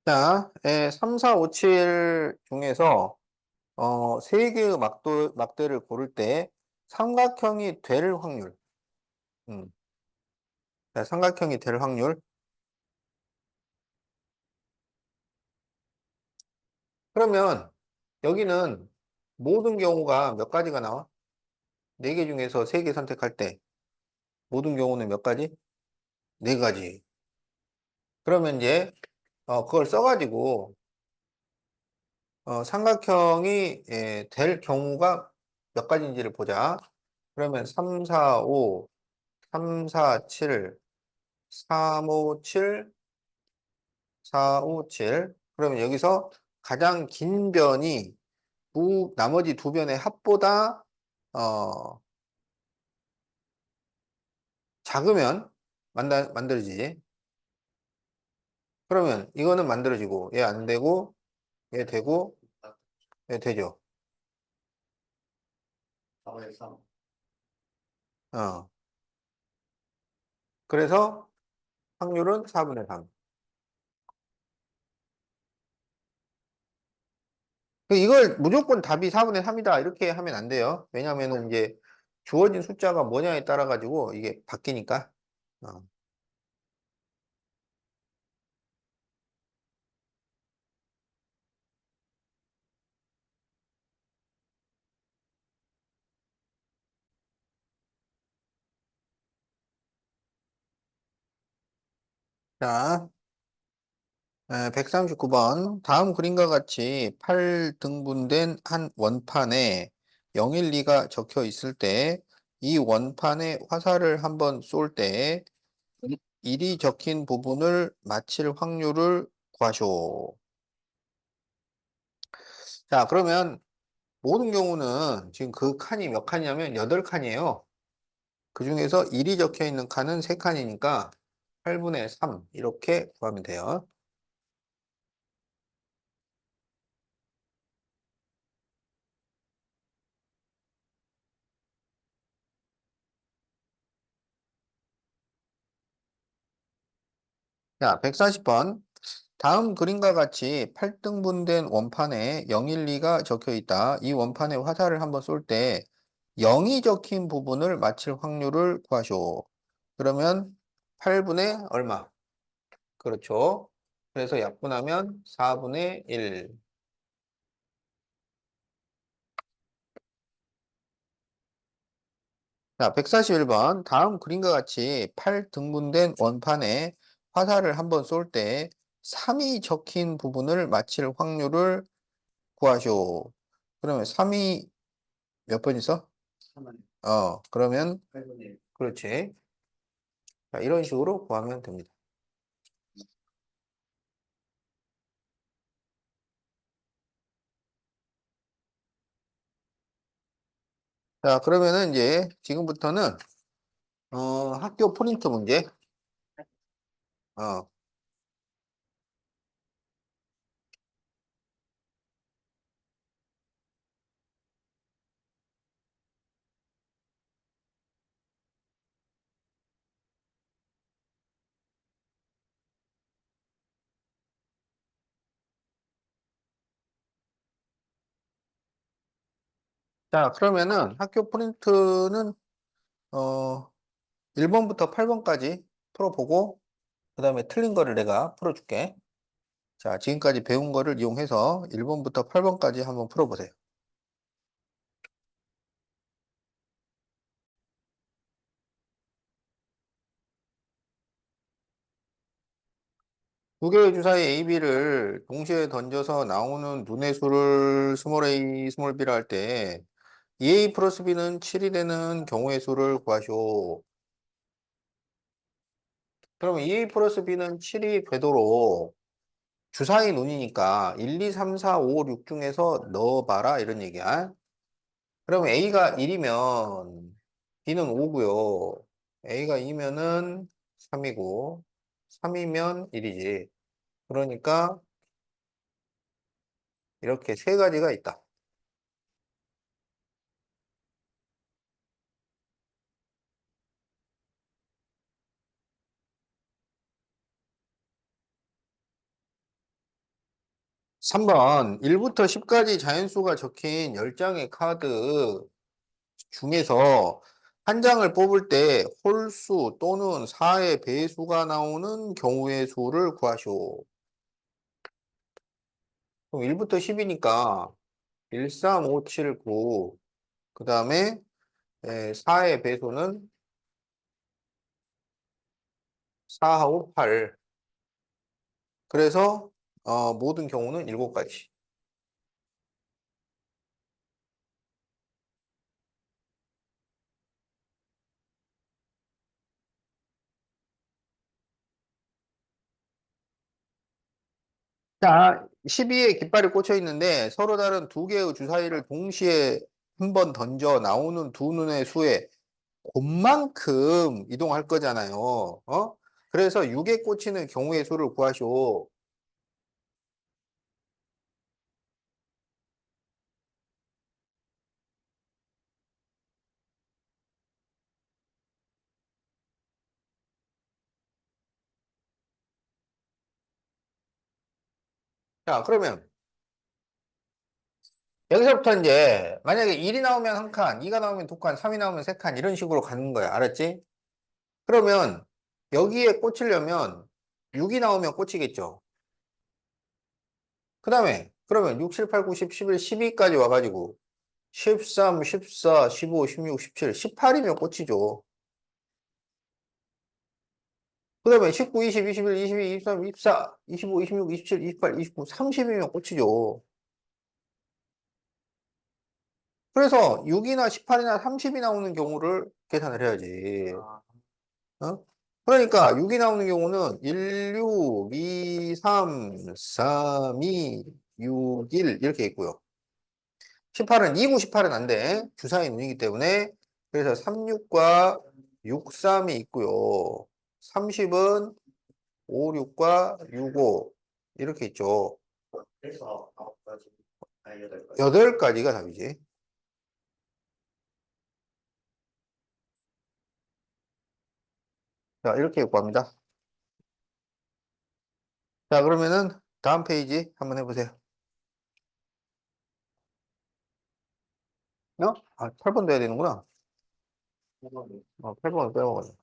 A: 자, 3, 4, 5, 7 중에서 3개의 막대를 고를 때 삼각형이 될 확률. 음, 자, 삼각형이 될 확률. 그러면 여기는 모든 경우가 몇 가지가 나와? 4개 중에서 3개 선택할 때 모든 경우는 몇 가지? 4가지. 그러면 이제 그걸 써가지고 삼각형이 될 경우가 몇 가지인지를 보자. 그러면 3, 4, 5, 3, 4, 7, 3, 5, 7, 4, 5, 7. 그러면 여기서 가장 긴 변이 나머지 두 변의 합보다 어, 작으면 만들어지지. 그러면 이거는 만들어지고 얘 안 되고 얘 되고 얘 되죠.
B: 4분의 3.
A: 어. 그래서 확률은 4분의 3. 이걸 무조건 답이 4분의 3이다. 이렇게 하면 안 돼요. 왜냐면은 이제 주어진 숫자가 뭐냐에 따라 가지고 이게 바뀌니까. 어. 자, 139번. 다음 그림과 같이 8등분된 한 원판에 012가 적혀 있을 때 이 원판에 화살을 한번 쏠 때 1이 적힌 부분을 맞힐 확률을 구하쇼. 자, 그러면 모든 경우는 지금 그 칸이 몇 칸이냐면 8칸이에요. 그 중에서 1이 적혀 있는 칸은 3칸이니까 8분의 3 이렇게 구하면 돼요. 자, 140번. 다음 그림과 같이 8등분된 원판에 012가 적혀 있다. 이 원판에 화살을 한번 쏠 때 0이 적힌 부분을 맞힐 확률을 구하쇼. 그러면 8분의 얼마? 그렇죠. 그래서 약분하면 4분의 1. 자, 141번. 다음 그림과 같이 8등분된 원판에 화살을 한번 쏠 때 3이 적힌 부분을 맞힐 확률을 구하쇼. 그러면 3이 몇 번 있어?
B: 3은
A: 그러면,
B: 8분의 1.
A: 그렇지. 자, 이런 식으로 구하면 됩니다. 자, 그러면은 이제 지금부터는, 학교 프린트 문제. 어, 자, 그러면은 학교 프린트는, 어, 1번부터 8번까지 풀어보고, 그 다음에 틀린 거를 내가 풀어줄게. 자, 지금까지 배운 거를 이용해서 1번부터 8번까지 한번 풀어보세요. 두 개의 주사위 A, B를 동시에 던져서 나오는 눈의 수를 스몰 a, 스몰 b라 할 때 2A 플러스 B는 7이 되는 경우의 수를 구하시오. 그러면 2A 플러스 B는 7이 되도록 주사위 눈이니까 1, 2, 3, 4, 5, 6 중에서 넣어봐라 이런 얘기야. 그러면 A가 1이면 B는 5고요. A가 2면은 3이고 3이면 1이지. 그러니까 이렇게 세 가지가 있다. 3번 1부터 10까지 자연수가 적힌 10장의 카드 중에서 한 장을 뽑을 때 홀수 또는 4의 배수가 나오는 경우의 수를 구하시오. 그럼 1부터 10이니까 1, 3, 5, 7, 9. 그 다음에 4의 배수는 4하고 8. 그래서 모든 경우는 7가지. 자, 12에 깃발이 꽂혀 있는데 서로 다른 두 개의 주사위를 동시에 한 번 던져 나오는 두 눈의 수에 곱만큼 이동할 거잖아요. 그래서 6에 꽂히는 경우의 수를 구하시오. 자, 그러면 여기서부터 이제 만약에 1이 나오면 한 칸, 2가 나오면 두 칸, 3이 나오면 세 칸 이런 식으로 가는 거야. 알았지? 그러면 여기에 꽂히려면 6이 나오면 꽂히겠죠. 그 다음에 그러면 6, 7, 8, 9, 10, 11, 12까지 와가지고 13, 14, 15, 16, 17, 18이면 꽂히죠. 그 다음에 19, 20, 21, 22, 23, 24, 25, 26, 27, 28, 29, 30이면 꽂히죠. 그래서 6이나 18이나 30이 나오는 경우를 계산을 해야지.
B: 아,
A: 어? 그러니까 6이 나오는 경우는 1, 6, 2, 3, 3, 2, 6, 1 이렇게 있고요. 18은 2구 18은 안 돼. 주사위 눈이기 때문에. 그래서 36과 6, 3이 있고요. 30은 5, 6과 6, 5 이렇게 있죠.
B: 그래서 9가지, 아, 8가지.
A: 8가지가 답이지. 자, 이렇게 구합니다. 자, 그러면은 다음 페이지 한번 해보세요. 어? 아, 8번 돼야 되는구나. 8번을 빼먹었네.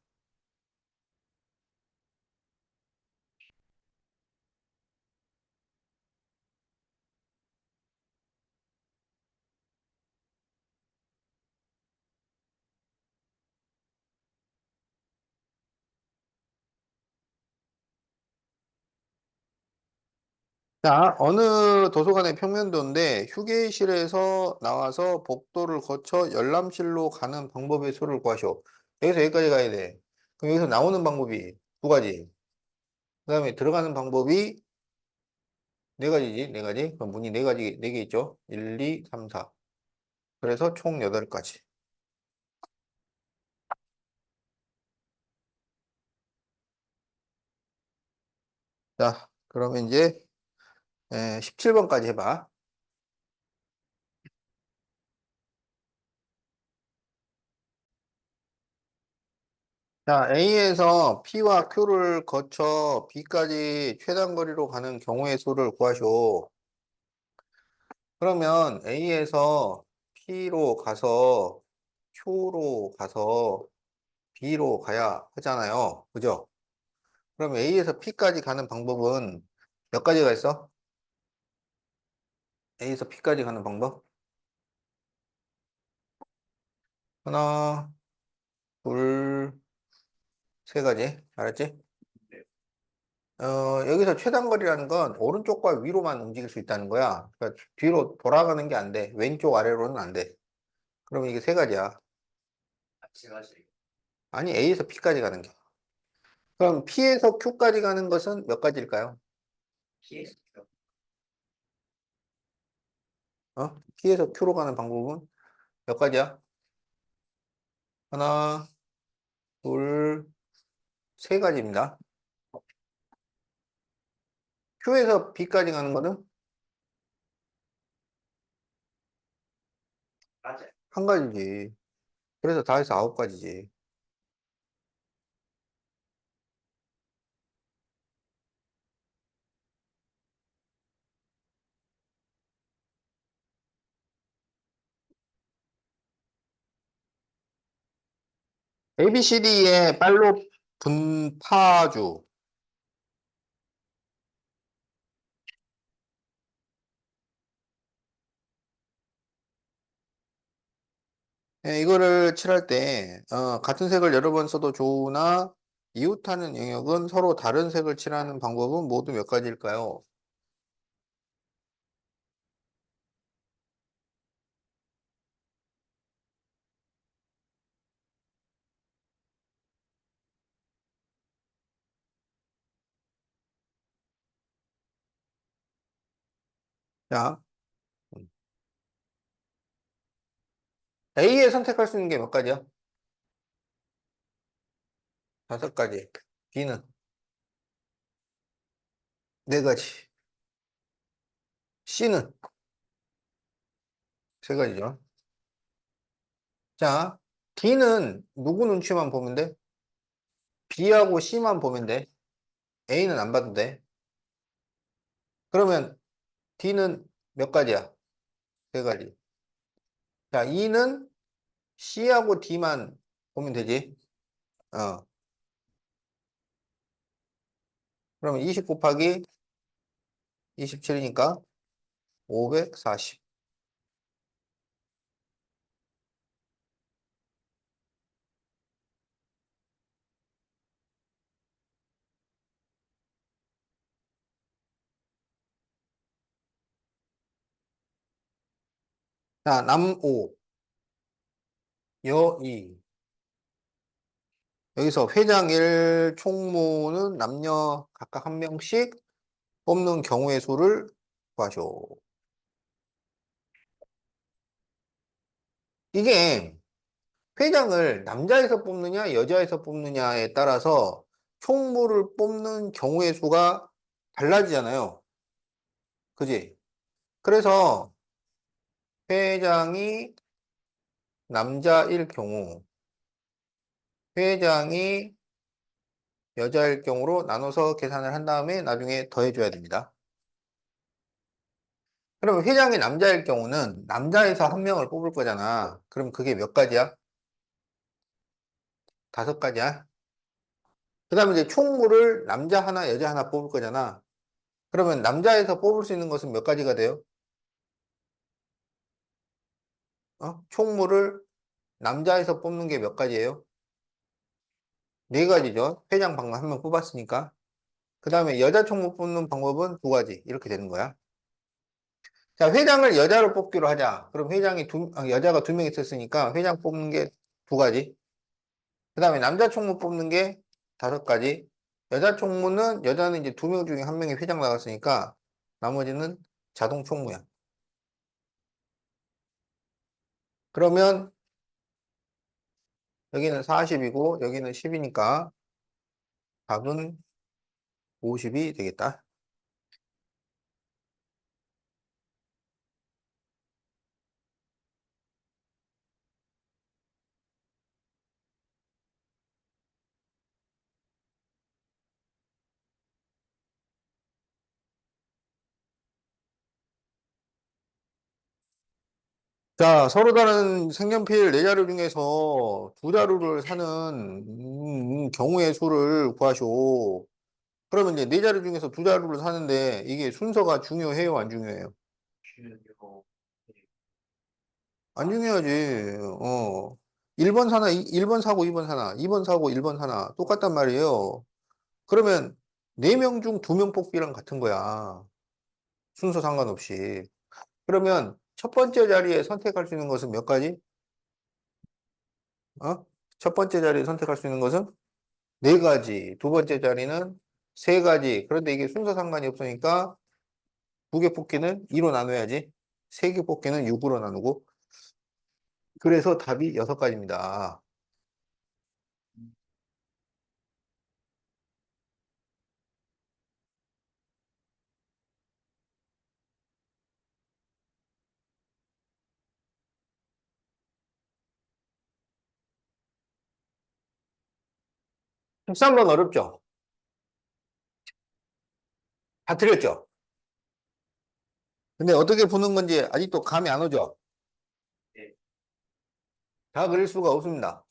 A: 자, 어느 도서관의 평면도인데 휴게실에서 나와서 복도를 거쳐 열람실로 가는 방법의 수를 구하시오. 여기서 여기까지 가야 돼. 그럼 여기서 나오는 방법이 두 가지. 그 다음에 들어가는 방법이 네 가지지, 네 가지. 그럼 문이 네 가지, 네 개 있죠. 1, 2, 3, 4. 그래서 총 8가지. 자, 그러면 이제 17번까지 해봐. 자, A에서 P와 Q를 거쳐 B까지 최단 거리로 가는 경우의 수를 구하시오. 그러면 A에서 P로 가서 Q로 가서 B로 가야 하잖아요. 그죠? 그럼 A에서 P까지 가는 방법은 몇 가지가 있어? A에서 P까지 가는 방법? 하나, 둘, 세 가지. 알았지?
B: 네.
A: 여기서 최단거리라는 건 오른쪽과 위로만 움직일 수 있다는 거야. 그러니까 뒤로 돌아가는 게 안 돼. 왼쪽 아래로는 안 돼. 그러면 이게 세 가지야.
B: 같이 가시.
A: 아니, A에서 P까지 가는 게. 그럼 P에서 Q까지 가는 것은 몇 가지일까요?
B: PS.
A: P에서 Q로 가는 방법은 몇 가지야? 하나, 둘, 세 가지입니다. Q에서 B까지 가는 거는
B: 맞아.
A: 한 가지지. 그래서 다 해서 9가지지. ABCD의 빨로 분파주. 이거를 칠할 때 같은 색을 여러 번 써도 좋으나 이웃하는 영역은 서로 다른 색을 칠하는 방법은 모두 몇 가지일까요? 자, A에 선택할 수 있는 게 몇 가지야? 5가지. B는 4가지. C는 3가지죠. 자, D는 누구 눈치만 보면 돼? B하고 C만 보면 돼. A는 안 봐도 돼. 그러면 D는 몇 가지야? 세 가지. 자, E는 C하고 D만 보면 되지. 어. 그러면 20 곱하기 27이니까 540. 자, 남 5, 여 2. 여기서 회장 1, 총무는 남녀 각각 한 명씩 뽑는 경우의 수를 구하쇼. 이게 회장을 남자에서 뽑느냐, 여자에서 뽑느냐에 따라서 총무를 뽑는 경우의 수가 달라지잖아요. 그지? 그래서 회장이 남자일 경우, 회장이 여자일 경우로 나눠서 계산을 한 다음에 나중에 더해줘야 됩니다. 그러면 회장이 남자일 경우는 남자에서 한 명을 뽑을 거잖아. 그럼 그게 몇 가지야? 5가지야? 그 다음에 이제 총무를 남자 하나, 여자 하나 뽑을 거잖아. 그러면 남자에서 뽑을 수 있는 것은 몇 가지가 돼요? 총무를 남자에서 뽑는 게 몇 가지예요? 4가지죠. 회장 방금 한 명 뽑았으니까. 그 다음에 여자 총무 뽑는 방법은 2가지. 이렇게 되는 거야. 자, 회장을 여자로 뽑기로 하자. 그럼 여자가 2명 있었으니까 회장 뽑는 게 2가지. 그 다음에 남자 총무 뽑는 게 5가지. 여자는 이제 2명 중에 1명이 회장 나갔으니까 나머지는 자동 총무야. 그러면 여기는 40이고 여기는 10이니까 답은 50이 되겠다. 자, 서로 다른 색연필 4자루 중에서 2자루를 사는 경우의 수를 구하시오. 그러면 이제 4자루 중에서 2자루를 사는데 이게 순서가 중요해요, 안 중요해요?
B: 주요.
A: 안 중요하지. 1번 사고 2번 사나, 2번 사고 1번 사나 똑같단 말이에요. 그러면 4명 중 2명 뽑기랑 같은 거야. 순서 상관없이. 그러면 첫 번째 자리에 선택할 수 있는 것은 몇 가지? 어? 첫 번째 자리에 선택할 수 있는 것은 4가지. 두 번째 자리는 3가지. 그런데 이게 순서 상관이 없으니까 2개 뽑기는 2로 나눠야지. 3개 뽑기는 6으로 나누고. 그래서 답이 6가지입니다. 13번 어렵죠? 다 틀렸죠? 근데 어떻게 푸는 건지 아직도 감이 안 오죠?
B: 네.
A: 다 그릴 수가 없습니다.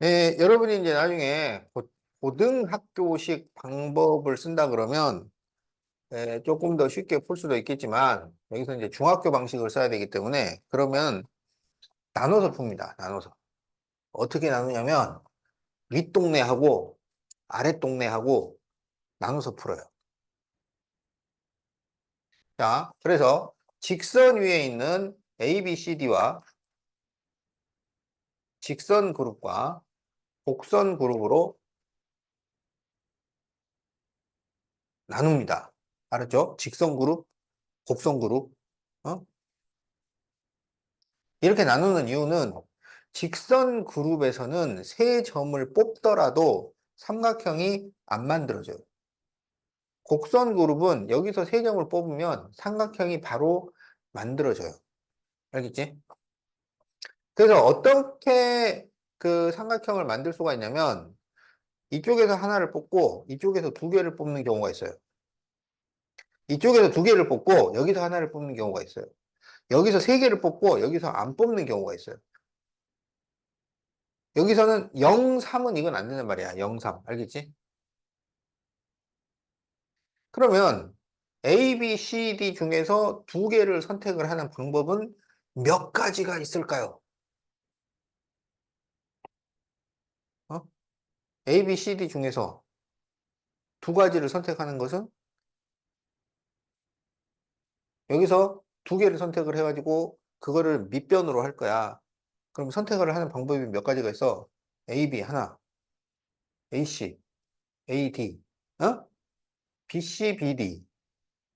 A: 네, 여러분이 이제 나중에 고등학교식 방법을 쓴다 그러면 조금 더 쉽게 풀 수도 있겠지만 여기서 이제 중학교 방식을 써야 되기 때문에 그러면 나눠서 풉니다. 나눠서. 어떻게 나누냐면 윗동네하고 아랫동네하고 나눠서 풀어요. 자, 그래서 직선 위에 있는 A, B, C, D와 직선 그룹과 곡선 그룹으로 나눕니다. 알았죠? 직선 그룹, 곡선 그룹. 어? 이렇게 나누는 이유는 직선 그룹에서는 세 점을 뽑더라도 삼각형이 안 만들어져요. 곡선 그룹은 여기서 세 점을 뽑으면 삼각형이 바로 만들어져요. 알겠지? 그래서 어떻게 그 삼각형을 만들 수가 있냐면 이쪽에서 하나를 뽑고 이쪽에서 두 개를 뽑는 경우가 있어요. 이쪽에서 두 개를 뽑고 여기서 하나를 뽑는 경우가 있어요. 여기서 세 개를 뽑고 여기서 안 뽑는 경우가 있어요. 여기서는 0, 3은 이건 안 되는 말이야. 0, 3. 알겠지? 그러면 A, B, C, D 중에서 두 개를 선택을 하는 방법은 몇 가지가 있을까요? 어? A, B, C, D 중에서 두 가지를 선택하는 것은 여기서 두 개를 선택을 해가지고 그거를 밑변으로 할 거야. 그럼 선택을 하는 방법이 몇 가지가 있어? A, B 하나, A, C, A, D, 어? B, C, B, D,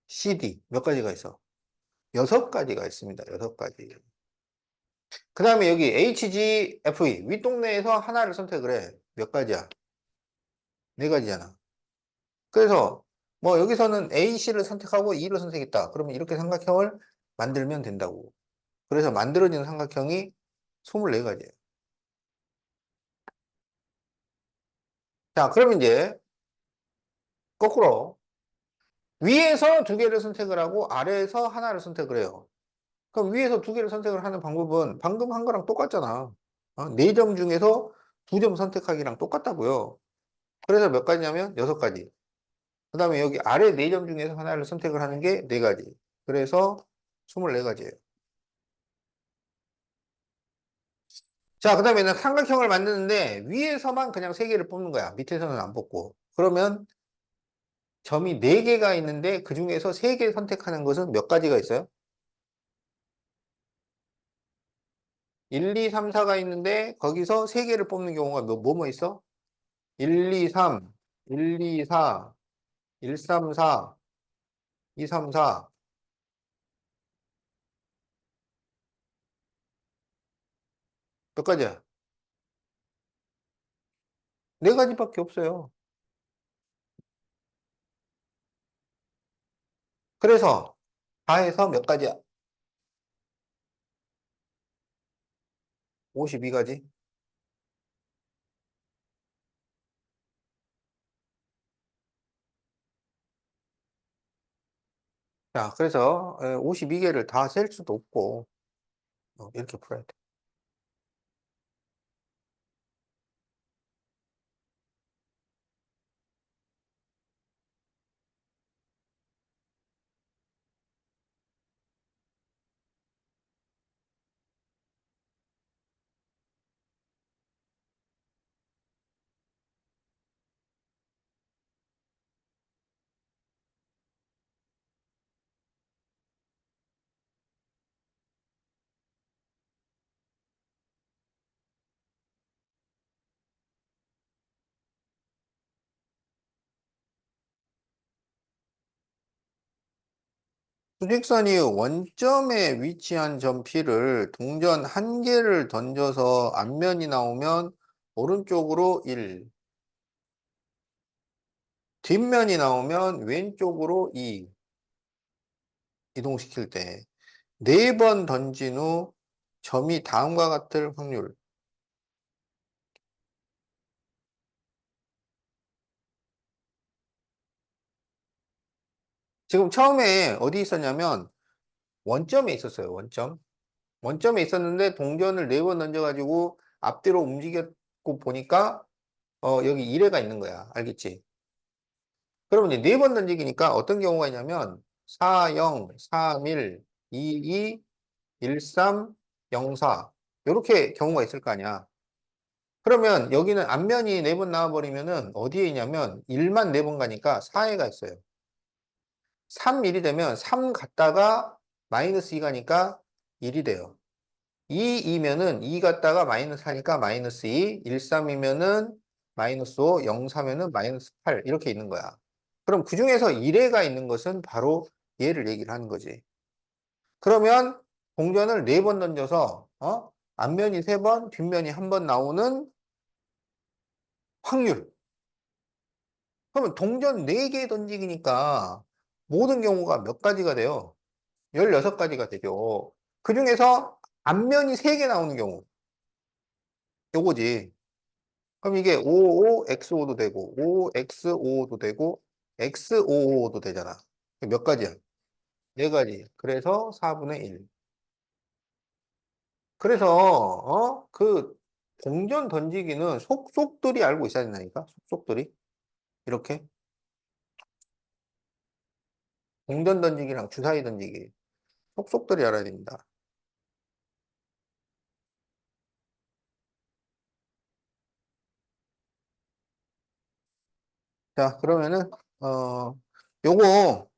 A: C, D 몇 가지가 있어? 여섯 가지가 있습니다. 여섯 가지. 그 다음에 여기 H, G, F, E 윗동네에서 하나를 선택을 해. 몇 가지야? 네 가지잖아. 그래서 뭐 여기서는 A, C를 선택하고 E를 선택했다. 그러면 이렇게 삼각형을 만들면 된다고. 그래서 만들어지는 삼각형이 24가지예요. 자, 그럼 이제 거꾸로 위에서 두 개를 선택을 하고 아래에서 하나를 선택을 해요. 그럼 위에서 두 개를 선택을 하는 방법은 방금 한 거랑 똑같잖아. 네 점 중에서 두 점 선택하기랑 똑같다고요. 그래서 몇 가지냐면 여섯 가지. 그 다음에 여기 아래 네 점 중에서 하나를 선택을 하는 게 네 가지. 그래서 24가지예요. 자, 그 다음에는 삼각형을 만드는데 위에서만 그냥 세 개를 뽑는 거야. 밑에서는 안 뽑고. 그러면 점이 네 개가 있는데 그 중에서 세 개 선택하는 것은 몇 가지가 있어요? 1, 2, 3, 4가 있는데 거기서 세 개를 뽑는 경우가 뭐 있어? 1, 2, 3, 1, 2, 4, 1, 3, 4, 2, 3, 4. 몇 가지야? 네 가지밖에 없어요. 그래서 다 해서 몇 가지야? 52가지? 자, 그래서 52개를 다 셀 수도 없고 이렇게 풀어야 돼. 수직선이 원점에 위치한 점 P를 동전 한 개를 던져서 앞면이 나오면 오른쪽으로 1, 뒷면이 나오면 왼쪽으로 2 이동시킬 때 네 번 던진 후 점이 다음과 같을 확률. 지금 처음에 어디 있었냐면 원점에 있었어요. 원점. 원점에 있었는데 동전을 네 번 던져가지고 앞뒤로 움직였고 보니까 여기 1회가 있는 거야. 알겠지? 그러면 이제 네 번 던지기니까 어떤 경우가 있냐면 4, 0, 3, 1, 2, 2, 1, 3, 0, 4 이렇게 경우가 있을 거 아니야. 그러면 여기는 앞면이 네 번 나와버리면은 어디에 있냐면 1만 네 번 가니까 4회가 있어요. 3, 1이 되면 3 갔다가 마이너스 2 가니까 1이 돼요. 2, 2면은 2 갔다가 마이너스 하니까 마이너스 2, 1, 3이면은 마이너스 5, 0, 4면은 마이너스 8 이렇게 있는 거야. 그럼 그 중에서 1회가 있는 것은 바로 얘를 얘기를 하는 거지. 그러면 동전을 4번 던져서 앞면이 3번, 뒷면이 1번 나오는 확률. 그러면 동전 4개 던지기니까 모든 경우가 몇 가지가 돼요? 16가지가 되죠. 그 중에서 앞면이 3개 나오는 경우. 요거지. 그럼 이게 55XO도 되고, 5XO도 되고, XOO도 되잖아. 몇 가지야? 네 가지. 그래서 4분의 1. 그래서, 그, 공전 던지기는 속속들이 알고 있어야 된다니까? 속속들이. 이렇게. 공전 던지기랑 주사위 던지기. 속속들이 알아야 됩니다. 자, 그러면은, 요거,